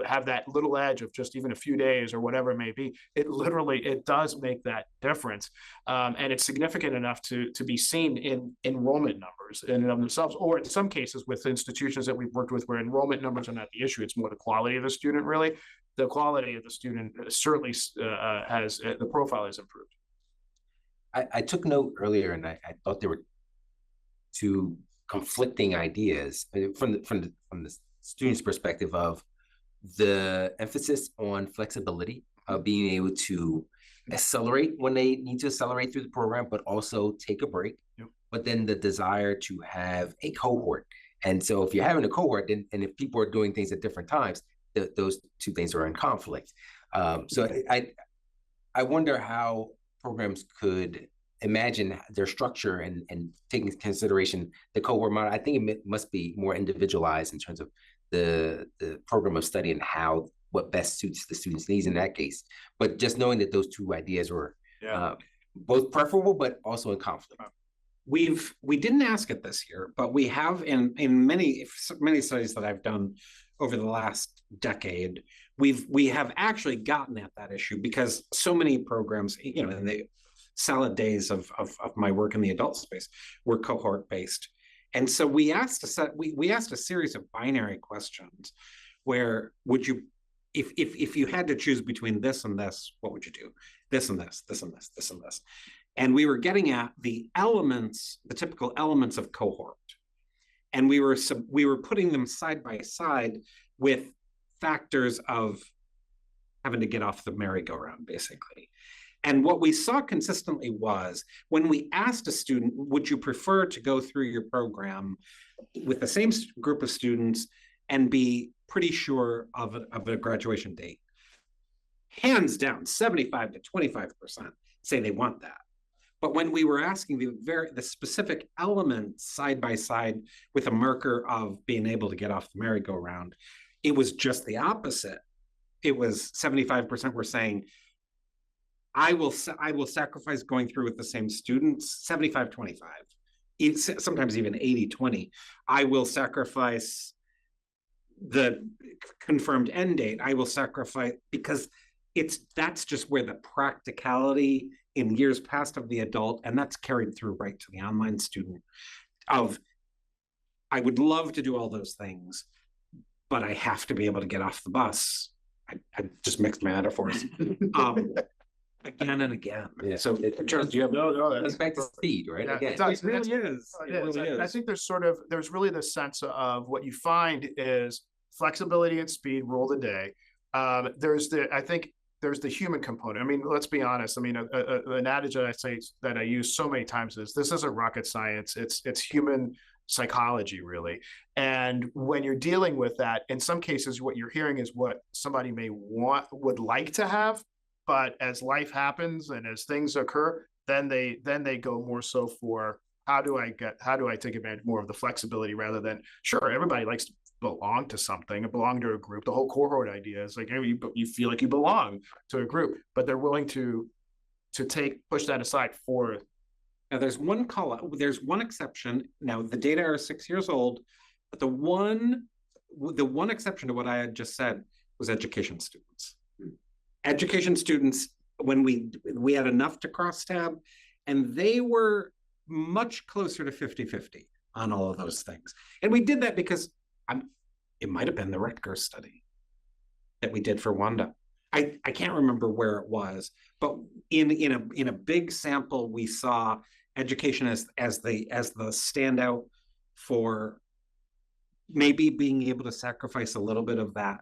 have that little edge of just even a few days or whatever it may be, it does make that difference, and it's significant enough to be seen in enrollment numbers in and of themselves, or in some cases with institutions that we've worked with where enrollment numbers are not the issue; it's more the quality of the student. Really, the quality of the student certainly has the profile has improved. I took note earlier, and I thought there were two conflicting ideas from the student's perspective of the emphasis on flexibility of being able to accelerate when they need to accelerate through the program, but also take a break. Yep. But then the desire to have a cohort. And so if you're having a cohort, and if people are doing things at different times, those two things are in conflict. So I wonder how programs could imagine their structure and take into consideration the cohort model. I think it must be more individualized in terms of the program of study and what best suits the students' needs in that case. But just knowing that those two ideas were both preferable, but also in conflict. We didn't ask it this year, but we have in many studies that I've done over the last decade, we have actually gotten at that issue because so many programs, in the salad days of my work in the adult space were cohort based. And so we asked a series of binary questions where would you, if you had to choose between this and this, what would you do? This and this, this and this, this and this. And we were getting at the typical elements of cohort. And we were putting them side by side with factors of having to get off the merry-go-round, basically. And what we saw consistently was when we asked a student, would you prefer to go through your program with the same group of students and be pretty sure of a graduation date? Hands down, 75 to 25% say they want that. But when we were asking the specific elements side by side with a marker of being able to get off the merry-go-round, it was just the opposite. It was 75% were saying, I will sacrifice going through with the same students, 75-25, sometimes even 80-20. I will sacrifice the confirmed end date. I will sacrifice because that's just where the practicality in years past of the adult, and that's carried through right to the online student of, I would love to do all those things, but I have to be able to get off the bus. I just mixed my metaphors. Again and again. Yeah. So, Charles, do you have That's back to speed, right? Yeah, Again, it really is. It really is. I think there's really the sense of what you find is flexibility and speed rule the day. There's the human component. I mean, let's be honest. I mean, an adage that I use so many times is this isn't rocket science. It's human psychology, really. And when you're dealing with that, in some cases, what you're hearing is what somebody would like to have. But as life happens and as things occur, then they go more so for how do I take advantage more of the flexibility rather than, sure, everybody likes to belong to something, belong to a group. The whole cohort idea is like, you feel like you belong to a group, but they're willing to push that aside for. Now there's one call out, there's one exception. Now the data are 6 years old, but the one exception to what I had just said was education students. Education students, when we had enough to cross tab, and they were much closer to 50-50 on all of those things. And we did that because it might have been the Rutgers study that we did for Wanda. I can't remember where it was, but in a big sample, we saw education as the standout for maybe being able to sacrifice a little bit of that.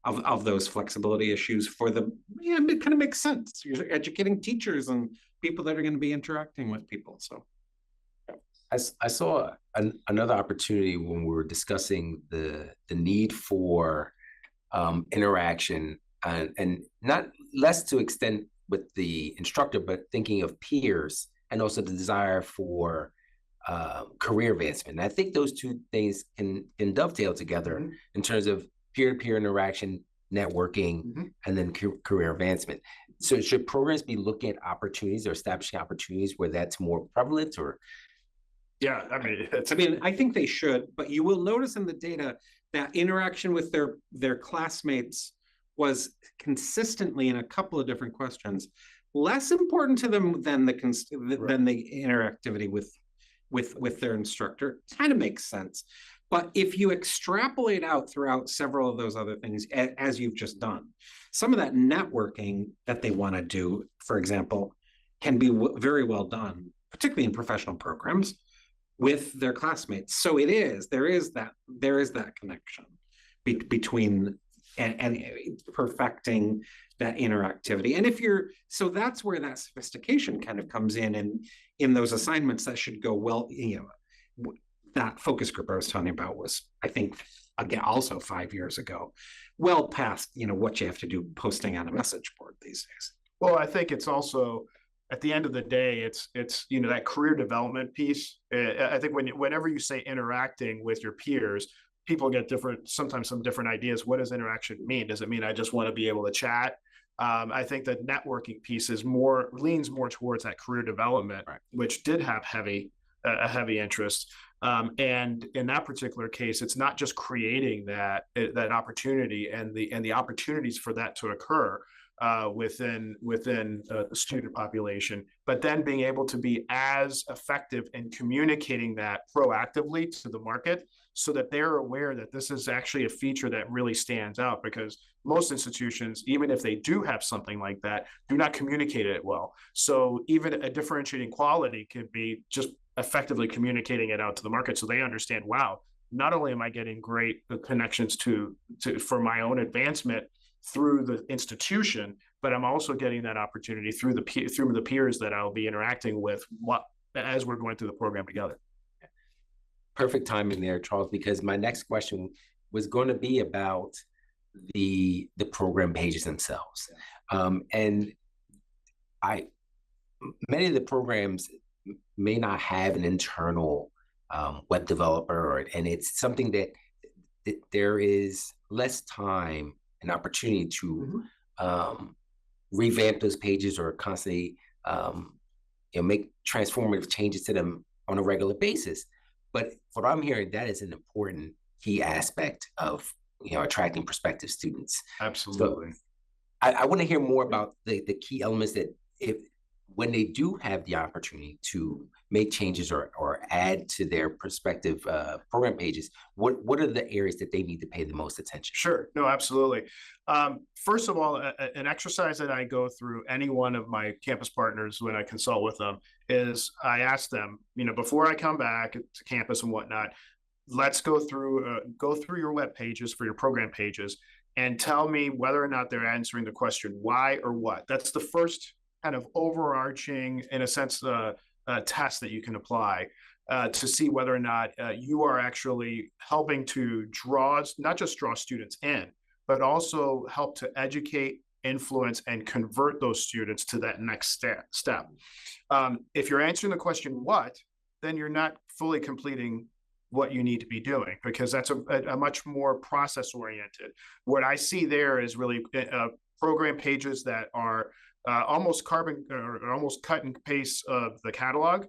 Of those flexibility issues it kind of makes sense. You're educating teachers and people that are going to be interacting with people. So I saw another opportunity when we were discussing the need for interaction and not less to extent with the instructor, but thinking of peers and also the desire for career advancement. And I think those two things can dovetail together in terms of peer-to-peer interaction, networking, and then career advancement. So should programs be looking at opportunities or establishing opportunities where that's more prevalent, or? Yeah, I mean, I think they should, but you will notice in the data that interaction with their classmates was consistently, in a couple of different questions, less important to them than the interactivity with their instructor. Kind of makes sense. But if you extrapolate out throughout several of those other things, as you've just done, some of that networking that they want to do, for example, can be very well done, particularly in professional programs, with their classmates. So there is that connection between and perfecting that interactivity. And so that's where that sophistication kind of comes in those assignments that should go well. That focus group I was talking about was, I think, again, also 5 years ago, well past, what you have to do posting on a message board these days. Well, I think it's also, at the end of the day, it's that career development piece. I think whenever you say interacting with your peers, people get sometimes some different ideas. What does interaction mean? Does it mean I just want to be able to chat? I think the networking piece leans more towards that career development, right, which did have a heavy interest. And in that particular case, it's not just creating that opportunity and the opportunities for that to occur within the student population, but then being able to be as effective in communicating that proactively to the market so that they're aware that this is actually a feature that really stands out, because most institutions, even if they do have something like that, do not communicate it well. So even a differentiating quality could be just effectively communicating it out to the market so they understand, wow, not only am I getting great connections for my own advancement through the institution, but I'm also getting that opportunity through the peers that I'll be interacting with as we're going through the program together. Perfect timing there, Charles, because my next question was going to be about the program pages themselves. And many of the programs may not have an internal web developer, and it's something that there is less time and opportunity to revamp those pages or constantly make transformative changes to them on a regular basis. But what I'm hearing, that is an important key aspect of attracting prospective students. Absolutely. So I want to hear more about the key elements that when they do have the opportunity to make changes or add to their prospective program pages, what are the areas that they need to pay the most attention? Sure. No, absolutely. First of all, an exercise that I go through any one of my campus partners when I consult with them is I ask them, before I come back to campus and whatnot, let's go through your web pages for your program pages and tell me whether or not they're answering the question why or what. That's the first kind of overarching, in a sense, test that you can apply to see whether or not you are actually helping to not just draw students in, but also help to educate, influence, and convert those students to that next step. If you're answering the question what, then you're not fully completing what you need to be doing, because that's a much more process oriented. What I see there is really program pages that are almost cut and paste of the catalog.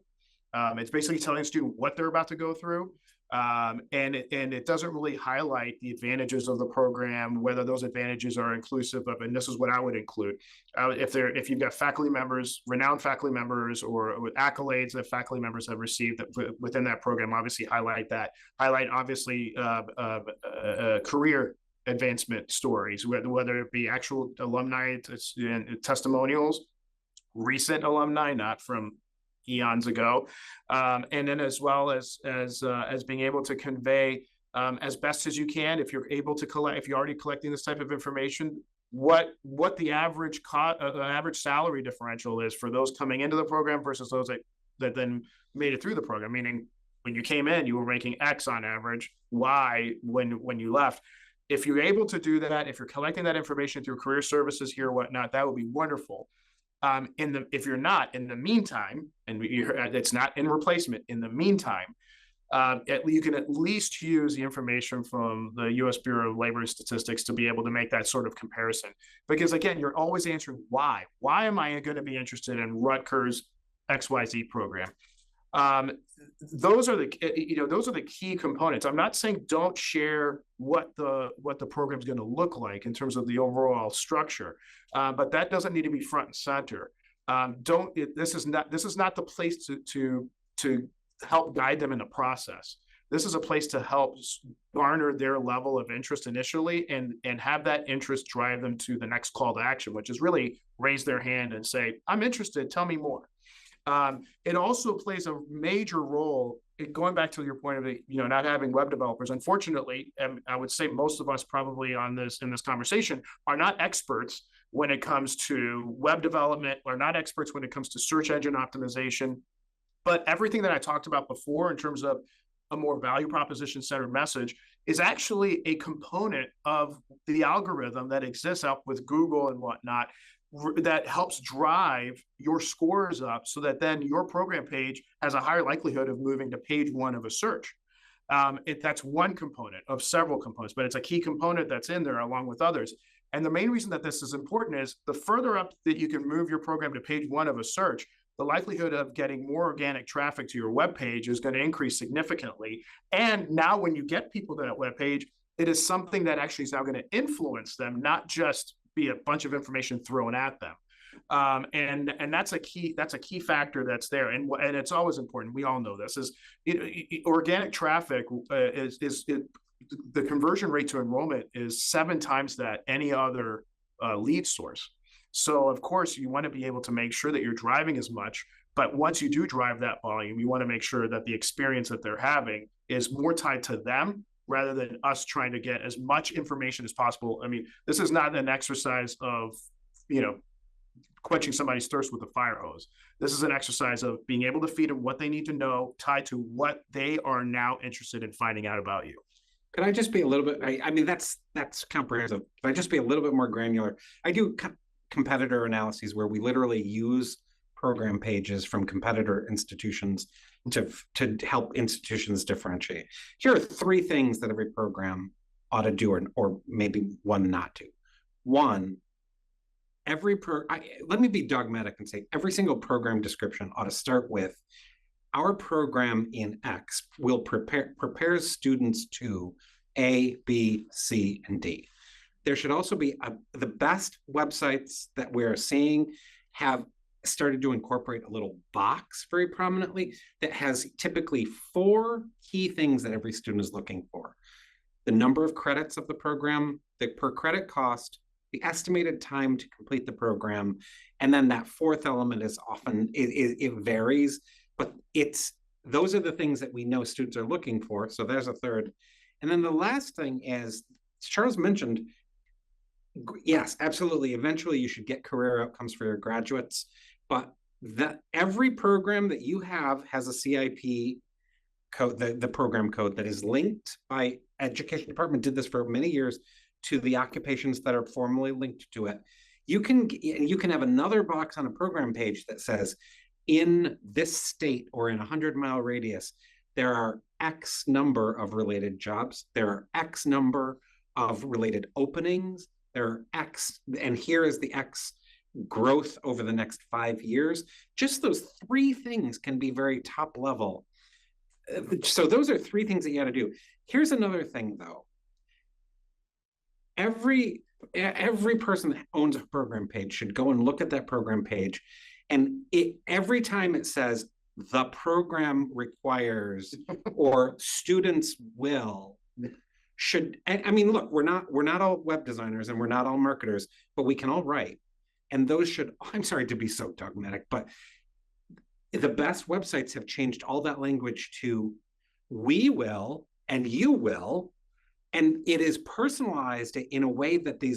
It's basically telling a student what they're about to go through. And it doesn't really highlight the advantages of the program, whether those advantages are inclusive of, and this is what I would include. If you've got faculty members, renowned faculty members, or with accolades that faculty members have received within that program, obviously highlight that. Highlight, obviously, career advancement stories, whether it be actual alumni testimonials, recent alumni, not from eons ago, and then as well as being able to convey as best as you can, if you're already collecting this type of information, what the average salary differential is for those coming into the program versus those that then made it through the program. Meaning, when you came in, you were making X on average, Y when you left. If you're able to do that, if you're collecting that information through career services here or whatnot, that would be wonderful. If you're not, in the meantime, and it's not in replacement, in the meantime, you can at least use the information from the U.S. Bureau of Labor and Statistics to be able to make that sort of comparison. Because again, you're always answering why. Why am I going to be interested in Rutgers XYZ program? Those are the key components. I'm not saying don't share what the program is going to look like in terms of the overall structure, but that doesn't need to be front and center. This is not the place to help guide them in the process. This is a place to help garner their level of interest initially and have that interest drive them to the next call to action, which is really raise their hand and say, I'm interested, tell me more. It also plays a major role, going back to your point of not having web developers. Unfortunately, and I would say most of us probably in this conversation are not experts when it comes to web development, or not experts when it comes to search engine optimization. But everything that I talked about before in terms of a more value proposition centered message is actually a component of the algorithm that exists out with Google and whatnot, that helps drive your scores up so that then your program page has a higher likelihood of moving to page 1 of a search. That's one component of several components, but it's a key component that's in there along with others. And the main reason that this is important is the further up that you can move your program to page 1 of a search, the likelihood of getting more organic traffic to your web page is going to increase significantly. And now when you get people to that web page, it is something that actually is now going to influence them, not just be a bunch of information thrown at them. And that's a key factor that's there. And it's always important. We all know this is organic traffic the conversion rate to enrollment is 7 times that any other lead source. So of course you want to be able to make sure that you're driving as much, but once you do drive that volume, you want to make sure that the experience that they're having is more tied to them rather than us trying to get as much information as possible. I mean, this is not an exercise of, quenching somebody's thirst with a fire hose. This is an exercise of being able to feed them what they need to know, tied to what they are now interested in finding out about you. Could I just be a little bit, I mean, that's comprehensive. Could I just be a little bit more granular? I do competitor analyses where we literally use program pages from competitor institutions to help institutions differentiate. Here are 3 things that every program ought to do, or maybe one not to. One, let me be dogmatic and say every single program description ought to start with, our program in X will prepare students to A, B, C, and D. There should also be the best websites that we're seeing have started to incorporate a little box very prominently that has typically 4 key things that every student is looking for: the number of credits of the program, the per credit cost, the estimated time to complete the program, and then that 4th element is often, it varies, but those are the things that we know students are looking for. So there's a 3rd. And then the last thing is, Charles mentioned, yes, absolutely. Eventually you should get career outcomes for your graduates, but every program that you have has a CIP code, the program code that is linked by education department, did this for many years, to the occupations that are formally linked to it. You can have another box on a program page that says, in this state or in a 100-mile radius, there are X number of related jobs, there are X number of related openings, there are X, and here is the X growth over the next 5 years. Just those 3 things can be very top level. So those are 3 things that you got to do. Here's another thing though. Every person that owns a program page should go and look at that program page, and every time it says the program requires or students will, I mean, look, we're not all web designers and we're not all marketers, but we can all write. And those should, I'm sorry to be so dogmatic, but the best websites have changed all that language to we will and you will. And it is personalized in a way that the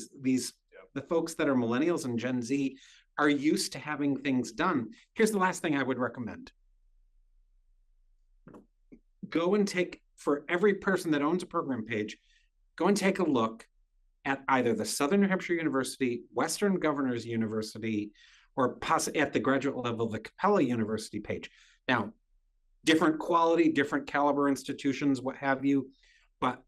folks that are millennials and Gen Z are used to having things done. Here's the last thing I would recommend. go and take, for every person that owns a program page, go and take a look at either the Southern New Hampshire University, Western Governors University, or possibly at the graduate level, the Capella University page. Now, different quality, different caliber institutions, what have you, but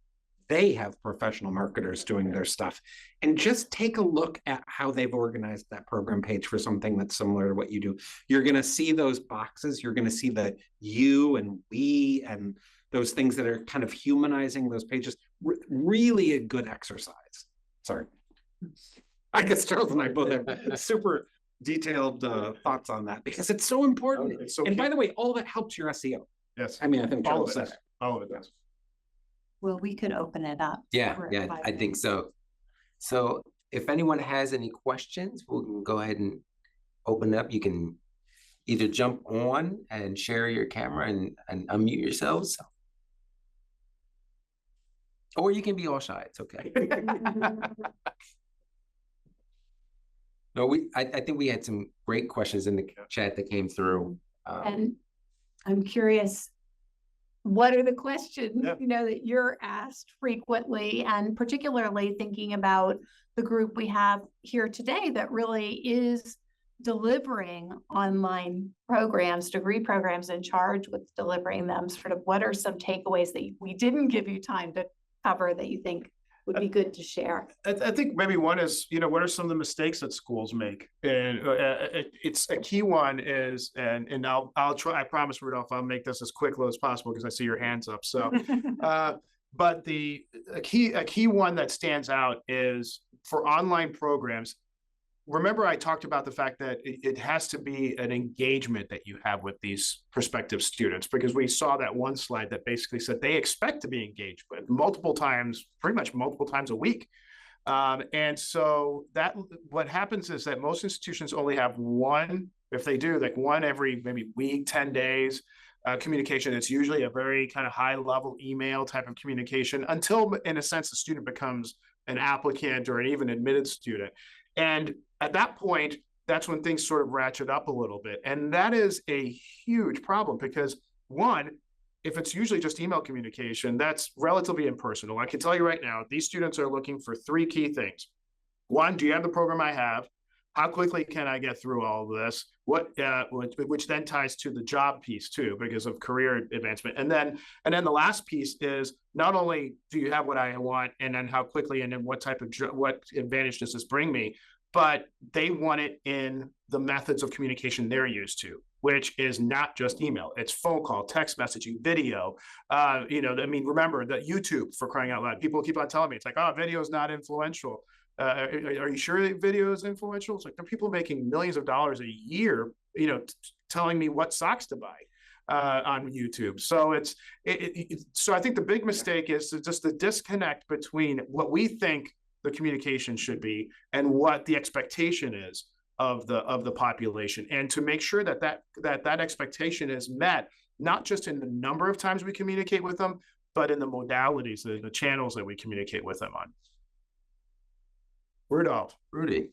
they have professional marketers doing their stuff. And just take a look at how they've organized that program page for something that's similar to what you do. You're going to see those boxes. You're going to see the you and we and those things that are kind of humanizing those pages. Really a good exercise. Sorry. I guess Charles and I both have super detailed thoughts on that because it's so important. It's so and key. by the way, all that helps your SEO. Yes. I mean, I think All Charles of said it. it. All of it does. Well, we could open it up. Yeah, for yeah, I think so. So if anyone has any questions, we can go ahead and open up. You can either jump on and share your camera and unmute yourselves. Or you can be all shy, it's okay. No, I think we had some great questions in the chat that came through. And I'm curious, what are the questions, Yeah. you know, that you're asked frequently, and particularly thinking about the group we have here today that really is delivering online programs, degree programs, and charged with delivering them. Sort of what are some takeaways that we didn't give you time to cover that you think would be good to share? I think maybe one is, you know, what are some of the mistakes that schools make? And it's a key one is, and I'll try, I promise, Rudolph, I'll make this as quick as possible because I see your hands up. So, but a key one that stands out is for online programs. Remember, I talked about the fact that it has to be an engagement that you have with these prospective students, because we saw that one slide that basically said they expect to be engaged with multiple times, pretty much multiple times a week. And so that what happens is that most institutions only have one, if they do, like one every maybe week, 10 days, communication. It's usually a very kind of high level email type of communication until, in a sense, the student becomes an applicant or an even admitted student. And at that point, that's when things sort of ratchet up a little bit. And that is a huge problem because, one, if it's usually just email communication, that's relatively impersonal. I can tell you right now, these students are looking for three key things. One, do you have the program I have? How quickly can I get through all of this? Which then ties to the job piece too, because of career advancement. And then the last piece is not only do you have what I want, and then how quickly, and then what type of what advantage does this bring me, but they want it in the methods of communication they're used to, which is not just email. It's phone call, text messaging, video. You know, I mean, remember that YouTube, for crying out loud. People keep on telling me, it's like, oh, video is not influential. Are you sure that video is influential? It's like there are people making millions of dollars a year, you know, telling me what socks to buy on YouTube. So so I think the big mistake is just the disconnect between what we think the communication should be and what the expectation is of the population, and to make sure that expectation is met, not just in the number of times we communicate with them, but in the modalities, the channels that we communicate with them on. Rudolph. Rudy.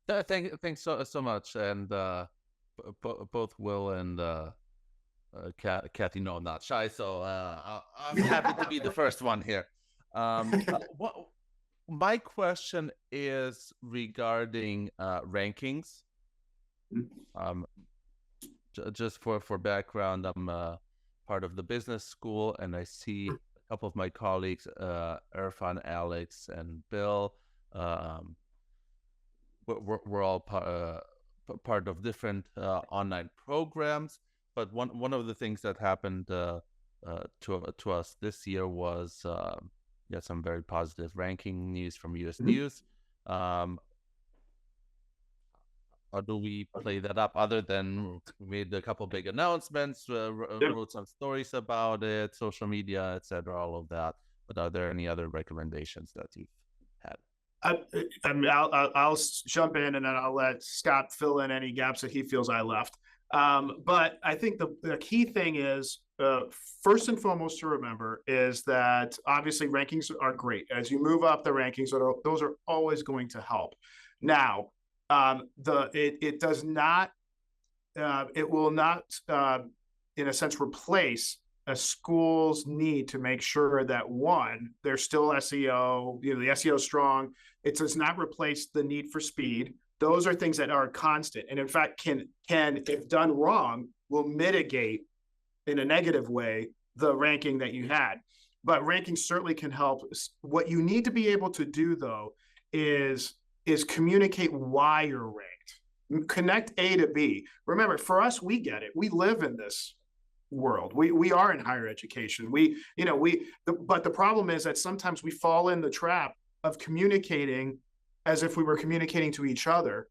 Thanks so much, and both Will and Kathy know I'm not shy, so I'm happy to be the first one here. My question is regarding rankings. Just for background, I'm part of the business school, and I see a couple of my colleagues, Irfan, Alex, and Bill. We're all part of different online programs. But one of the things that happened to us this year was some very positive ranking news from US News. How do we play that up other than we made a couple big announcements, wrote some stories about it, social media, etc., all of that? But are there any other recommendations that you've had? I'll jump in, and then I'll let Scott fill in any gaps that he feels I left. But I think the key thing is, first and foremost to remember is that obviously rankings are great. As you move up the rankings, those are always going to help. Now, it will not in a sense, replace a school's need to make sure that, one, there's still SEO, the SEO is strong. It does not replace the need for speed. Those are things that are constant, and in fact can, if done wrong, will mitigate in a negative way the ranking that you had. But ranking certainly can help. What you need to be able to do, though, is communicate why you're ranked. Connect A to B. Remember, for us, we get it. We live in this world. We are in higher education. But the problem is that sometimes we fall in the trap of communicating as if we were communicating to each other.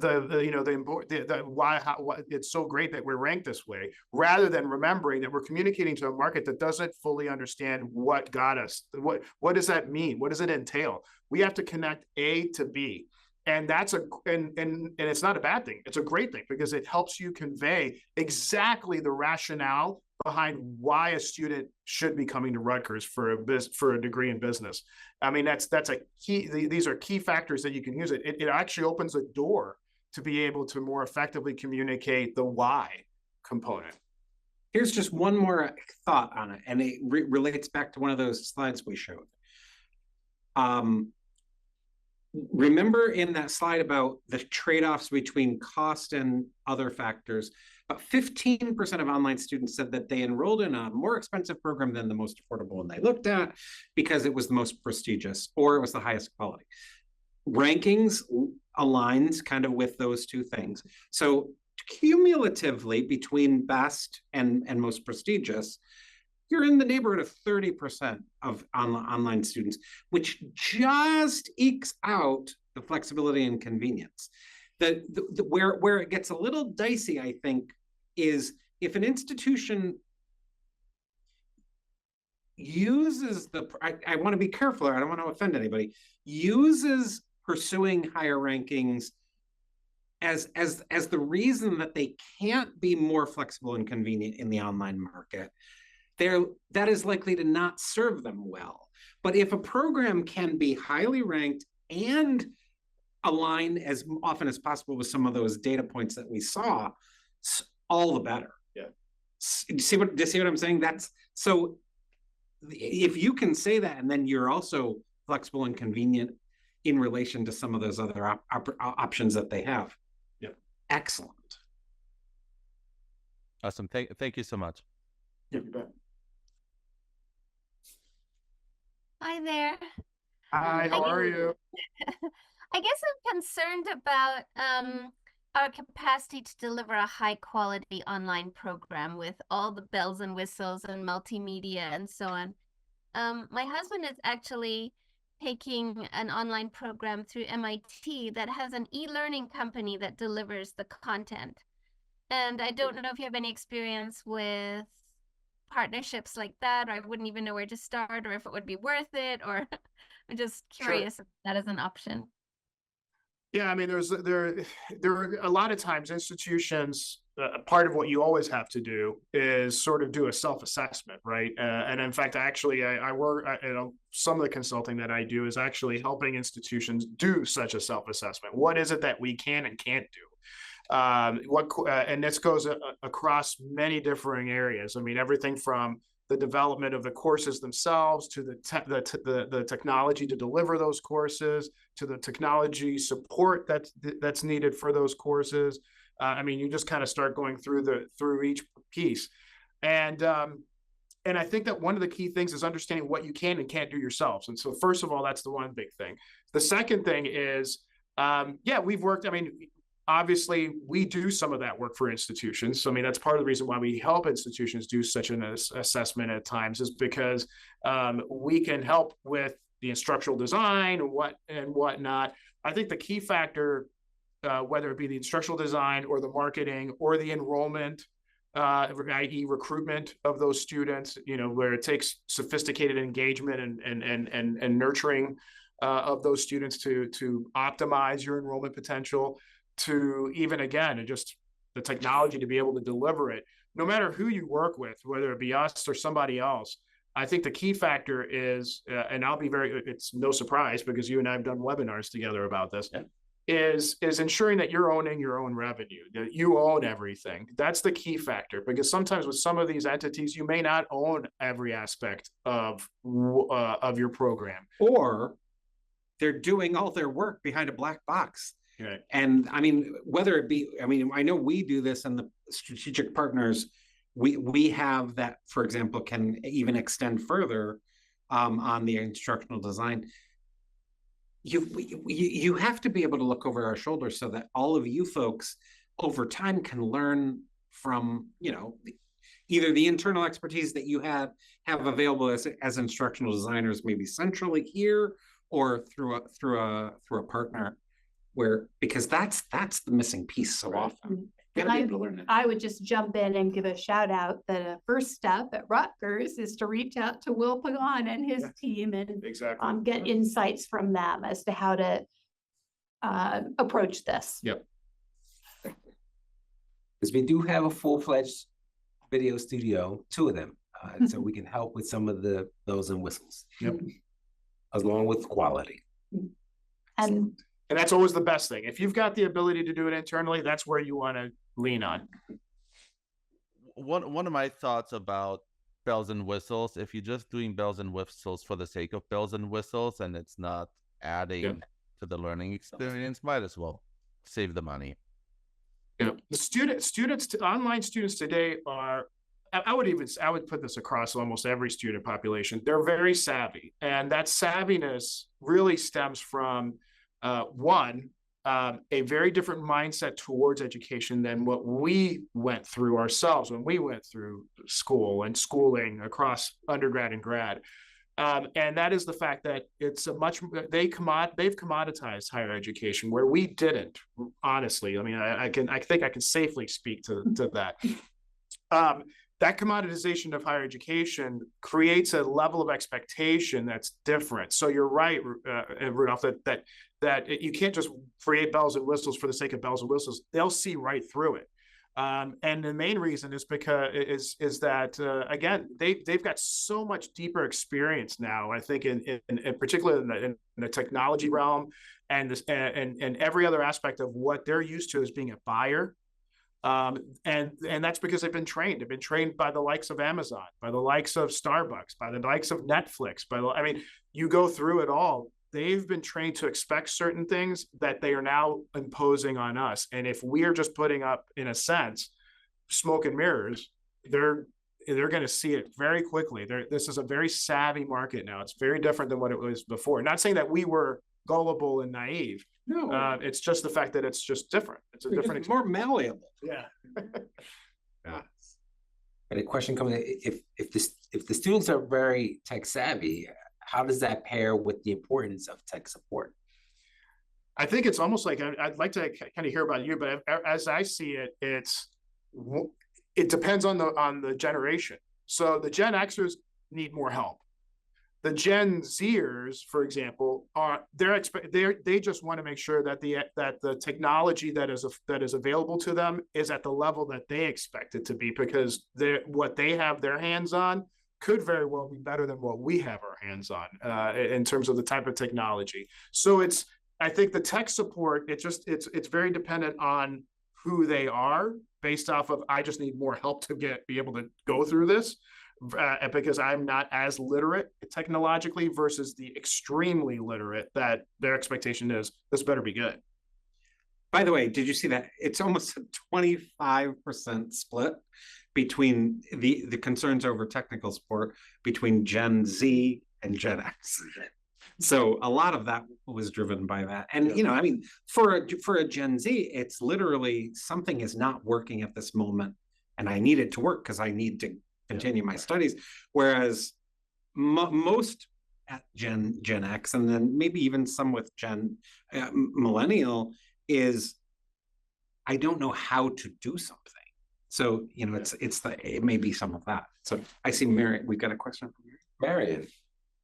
Why it's so great that we're ranked this way, rather than remembering that we're communicating to a market that doesn't fully understand what got us. What does that mean? What does it entail? We have to connect A to B. And that's and it's not a bad thing. It's a great thing, because it helps you convey exactly the rationale behind why a student should be coming to Rutgers for a degree in business. I mean, that's a key. These are key factors that you can use. It actually opens a door to be able to more effectively communicate the why component. Here's just one more thought on it, and it relates back to one of those slides we showed. Remember in that slide about the trade-offs between cost and other factors, about 15% of online students said that they enrolled in a more expensive program than the most affordable one they looked at because it was the most prestigious or it was the highest quality. Rankings aligns kind of with those two things. So cumulatively between best and most prestigious, you're in the neighborhood of 30% of online students, which just ekes out the flexibility and convenience. Where it gets a little dicey, I think, is if an institution uses I want to be careful, or I don't want to offend anybody, uses pursuing higher rankings as the reason that they can't be more flexible and convenient in the online market, that is likely to not serve them well. But if a program can be highly ranked and align as often as possible with some of those data points that we saw, all the better. Yeah. Do you see what I'm saying? That's so. If you can say that, and then you're also flexible and convenient in relation to some of those other options that they have. Yeah. Excellent. Awesome. Thank you so much. Yeah, you bet. Hi there. Hi, how are you? I guess I'm concerned about our capacity to deliver a high quality online program with all the bells and whistles and multimedia and so on. My husband is actually taking an online program through MIT that has an e-learning company that delivers the content. And I don't know if you have any experience with partnerships like that, or I wouldn't even know where to start, or if it would be worth it, or I'm just curious if that is an option. Yeah, I mean, there are a lot of times institutions, part of what you always have to do is sort of do a self-assessment, right? And in fact, actually, I work, some of the consulting that I do is actually helping institutions do such a self-assessment. What is it that we can and can't do? And this goes across many differing areas. I mean, everything from the development of the courses themselves to the technology to deliver those courses, to the technology support that's needed for those courses. I mean, you just kind of start going through each piece, and I think that one of the key things is understanding what you can and can't do yourselves. And so, first of all, that's the one big thing. The second thing is, we've worked. I mean, obviously, we do some of that work for institutions. So, I mean, that's part of the reason why we help institutions do such an assessment at times, is because we can help with the instructional design and whatnot. I think the key factor, whether it be the instructional design or the marketing or the enrollment, i.e. recruitment of those students, where it takes sophisticated engagement and nurturing of those students to optimize your enrollment potential, to even, again, just the technology to be able to deliver it, no matter who you work with, whether it be us or somebody else. I think the key factor is, and it's no surprise because you and I have done webinars together about this. Yeah. is ensuring that you're owning your own revenue, that you own everything. That's the key factor, because sometimes with some of these entities, you may not own every aspect of your program. Or they're doing all their work behind a black box. Right. And I mean, whether it be, I mean, I know we do this in the strategic partners. We have that, for example, can even extend further on the instructional design. You have to be able to look over our shoulders so that all of you folks over time can learn from, you know, either the internal expertise that you have available as instructional designers, maybe centrally here, or through a partner, where, because that's the missing piece so often. I would just jump in and give a shout out that a first step at Rutgers is to reach out to Will Pagan and his team and get insights from them as to how to approach this. Yep. Because we do have a full-fledged video studio, 2 of them, so we can help with some of the bells and whistles. Yep. Along with quality. And that's always the best thing. If you've got the ability to do it internally, that's where you want to lean on. One of my thoughts about bells and whistles, if you're just doing bells and whistles for the sake of bells and whistles and it's not adding to the learning experience, might as well save the money. Yeah, the online students today are, I would put this across almost every student population. They're very savvy, and that savviness really stems from a very different mindset towards education than what we went through ourselves when we went through school and schooling across undergrad and grad. And that is the fact that it's they've commoditized higher education where we didn't, honestly. I mean, I think I can safely speak to that. That commoditization of higher education creates a level of expectation that's different. So you're right, Rudolph, that you can't just create bells and whistles for the sake of bells and whistles. They'll see right through it. And the main reason is because that again, they've got so much deeper experience now, I think, in particular in the technology realm and every other aspect of what they're used to as being a buyer. And that's because they've been trained. They've been trained by the likes of Amazon, by the likes of Starbucks, by the likes of Netflix. I mean, you go through it all. They've been trained to expect certain things that they are now imposing on us. And if we are just putting up, in a sense, smoke and mirrors, they're going to see it very quickly. This is a very savvy market now. It's very different than what it was before. Not saying that we were gullible and naive. No, it's just the fact that it's just different. It's a different, more malleable. Yeah. Yeah. But a question comes: if the students are very tech savvy, how does that pair with the importance of tech support? I think it's almost like, I'd like to kind of hear about you, but as I see it, it depends on the generation. So the Gen Xers need more help. The Gen Zers, for example, they just want to make sure that the technology that is available to them is at the level that they expect it to be, because what they have their hands on could very well be better than what we have our hands on in terms of the type of technology. So I think the tech support, it's very dependent on who they are, based off of, I just need more help to be able to go through this. Because I'm not as literate technologically versus the extremely literate that their expectation is, this better be good. By the way, did you see that? It's almost a 25% split between the concerns over technical support between Gen Z and Gen X. So a lot of that was driven by that. And, you know, I mean, for a Gen Z, it's literally something is not working at this moment and I need it to work because I need to continue my studies. Whereas most at Gen X, and then maybe even some with millennial, is I don't know how to do something. So, you know, it may be some of that. So I see Mary, we've got a question from Marion.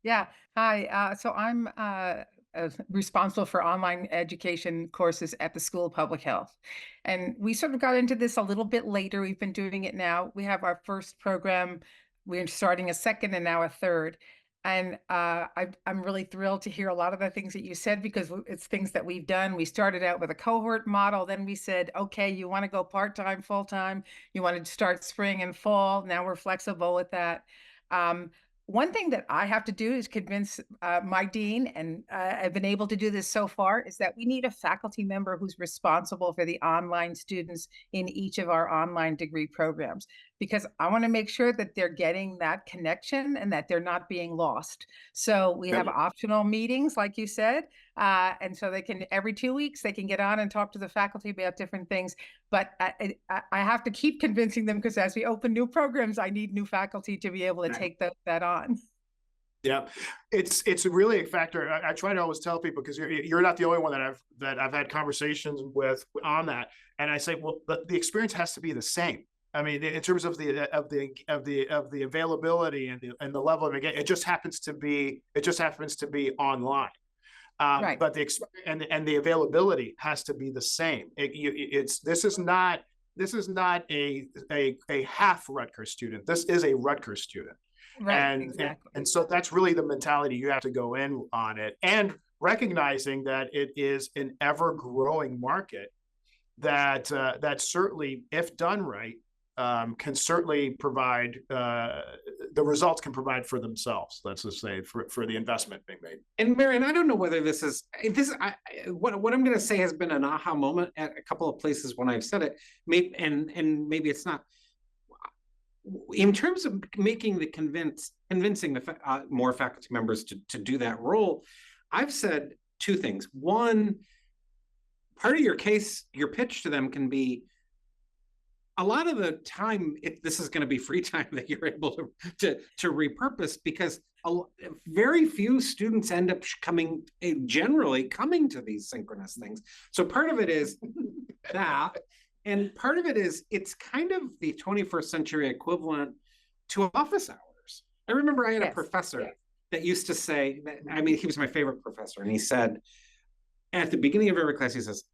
Yeah, hi. So I'm responsible for online education courses at the School of Public Health. And we sort of got into this a little bit later. We've been doing it now. We have our first program. We're starting a second and now a third. And I'm really thrilled to hear a lot of the things that you said, because it's things that we've done. We started out with a cohort model. Then we said, okay, you want to go part-time, full-time, you want to start spring and fall. Now we're flexible with that. One thing that I have to do is convince my dean, and I've been able to do this so far, is that we need a faculty member who's responsible for the online students in each of our online degree programs, because I want to make sure that they're getting that connection and that they're not being lost. So we have optional meetings, like you said, and so they can, every 2 weeks, they can get on and talk to the faculty about different things. But I have to keep convincing them, because as we open new programs, I need new faculty to be able to take that on. Yeah, it's really a factor. I try to always tell people, because you're not the only one that I've had conversations with on that, and I say, well, the experience has to be the same. I mean, in terms of the availability and the level of engagement, it just happens to be online. Right. But the availability has to be the same. This is not a half Rutgers student. This is a Rutgers student. Right, and, exactly. and so that's really the mentality you have to go in on it, and recognizing that it is an ever-growing market that certainly, if done right, can certainly provide the results can provide for themselves. Let's just say for the investment being made. And Marion, I don't know whether this is what I'm going to say has been an aha moment at a couple of places when I've said it. Maybe maybe it's not. In terms of making convincing the more faculty members to do that role, I've said two things. One, part of your case, your pitch to them can be, a lot of the time, this is going to be free time that you're able to repurpose, because very few students end up generally coming to these synchronous things. So part of it is that. And part of it is, it's kind of the 21st century equivalent to office hours. I remember I had a professor that used to say, I mean, he was my favorite professor, and he said, at the beginning of every class, he says,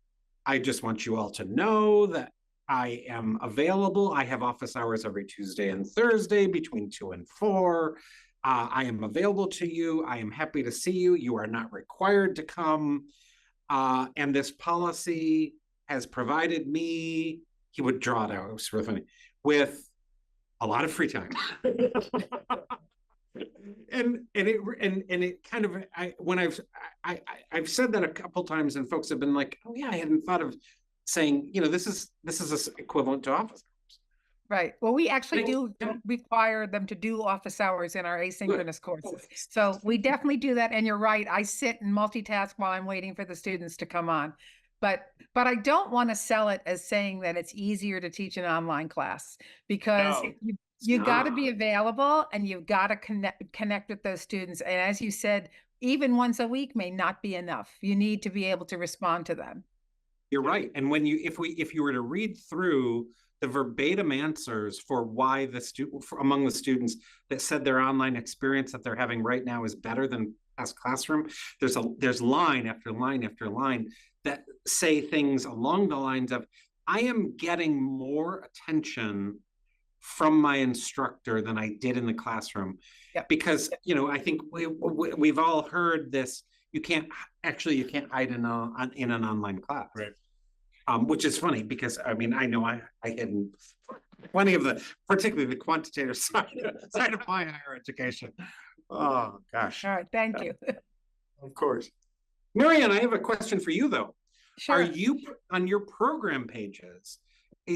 I just want you all to know that I am available. I have office hours every Tuesday and Thursday between 2 and 4. I am available to you. I am happy to see you. You are not required to come. And this policy has provided me, he would draw it out, it was really funny, with a lot of free time. and it kind of, I've said that a couple times, and folks have been like, oh yeah, I hadn't thought of saying, this is equivalent to office hours. Right. Well, we actually do require them to do office hours in our asynchronous courses. So we definitely do that. And you're right, I sit and multitask while I'm waiting for the students to come on. But I don't want to sell it as saying that it's easier to teach an online class, because you got to be available, and you've got to connect with those students. And as you said, even once a week may not be enough. You need to be able to respond to them. You're right. And if you were to read through the verbatim answers for why among the students that said their online experience that they're having right now is better than past classroom, there's line after line after line that say things along the lines of, I am getting more attention from my instructor than I did in the classroom. Yep. Because, I think we've all heard this, you can't hide in an online class. Right. Which is funny, because I mean, I know I had plenty of particularly the quantitative side of my higher education. Oh gosh. All right, thank you. Of course. Marianne, I have a question for you though. Sure. Are you, on your program pages,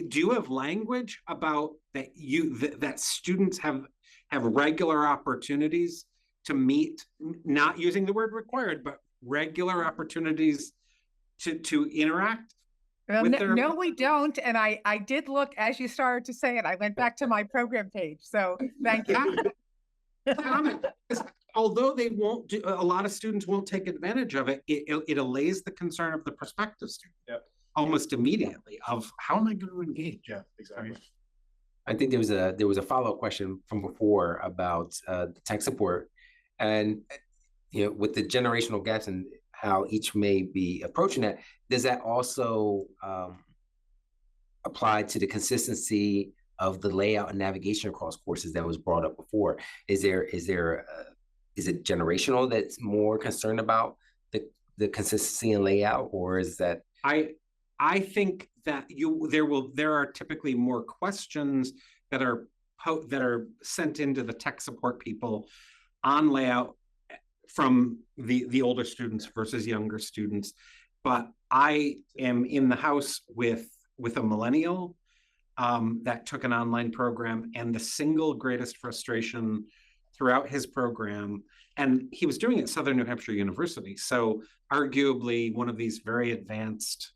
do you have language about that students have regular opportunities to meet, not using the word required, but regular opportunities to interact? Well, no, we don't. And I did look, as you started to say it, I went back to my program page. So thank you. Although they won't do, a lot of students won't take advantage of it, it allays the concern of the prospective student almost immediately of, how am I going to engage? Yeah, exactly. I think there was a follow-up question from before about the tech support, and with the generational gaps and how each may be approaching that, does that also apply to the consistency of the layout and navigation across courses that was brought up before? Is there is it generational that's more concerned about the consistency and layout, or is that? I think that there are typically more questions that are sent into the tech support people on layout from the older students versus younger students. But I am in the house with a millennial that took an online program, and the single greatest frustration throughout his program, and he was doing it at Southern New Hampshire University, so arguably one of these very advanced,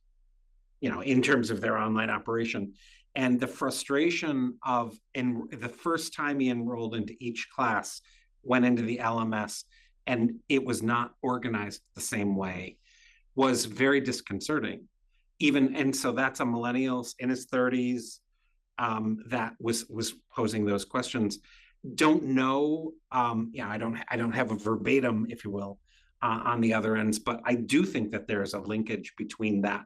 in terms of their online operation. And the frustration of in the first time he enrolled into each class, went into the LMS, and it was not organized the same way, was very disconcerting. And so that's a millennial in his 30s that was posing those questions. Don't know. I don't have a verbatim, if you will, on the other ends, but I do think that there's a linkage between that.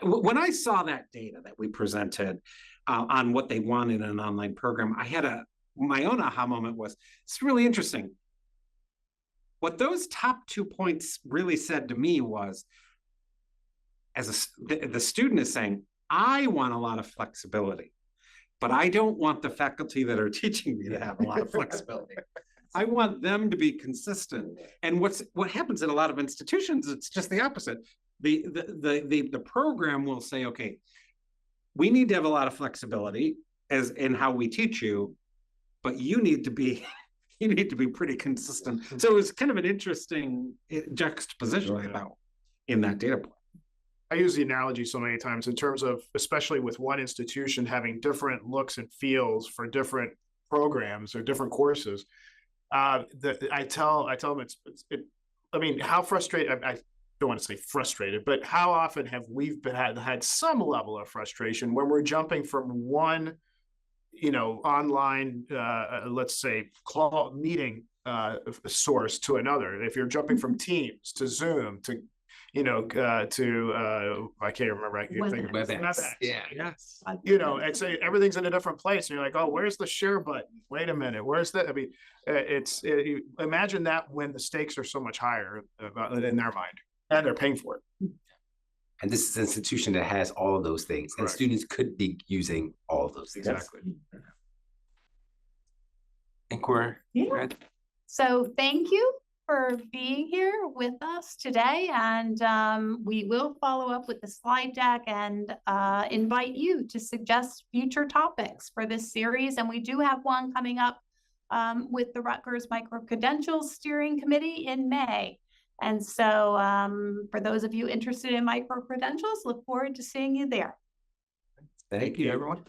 When I saw that data that we presented on what they want in an online program, I had my own aha moment was, it's really interesting. What those top 2 points really said to me was, the student is saying, I want a lot of flexibility, but I don't want the faculty that are teaching me to have a lot of flexibility. I want them to be consistent. And what happens in a lot of institutions, it's just the opposite. The program will say, okay, we need to have a lot of flexibility as in how we teach you, but you need to be pretty consistent. So it was kind of an interesting juxtaposition I thought in that data point. I use the analogy so many times in terms of, especially with one institution having different looks and feels for different programs or different courses. I tell them I mean, how frustrated, I don't want to say frustrated, but how often have we had some level of frustration when we're jumping from one, online, let's say, call meeting source to another. If you're jumping from Teams to Zoom to I can't remember. I can't think of it. WebEx. Yeah. Yes. It's everything's in a different place. And you're like, oh, where's the share button? Wait a minute. Where's that? I mean, imagine that when the stakes are so much higher in their mind and they're paying for it. And this is an institution that has all of those things, and students could be using all of those things. Exactly. I think we're good. So thank you for being here with us today, and we will follow up with the slide deck and invite you to suggest future topics for this series. And we do have one coming up with the Rutgers Micro-Credentials Steering Committee in May. And so for those of you interested in micro-credentials, look forward to seeing you there. Thank you, everyone.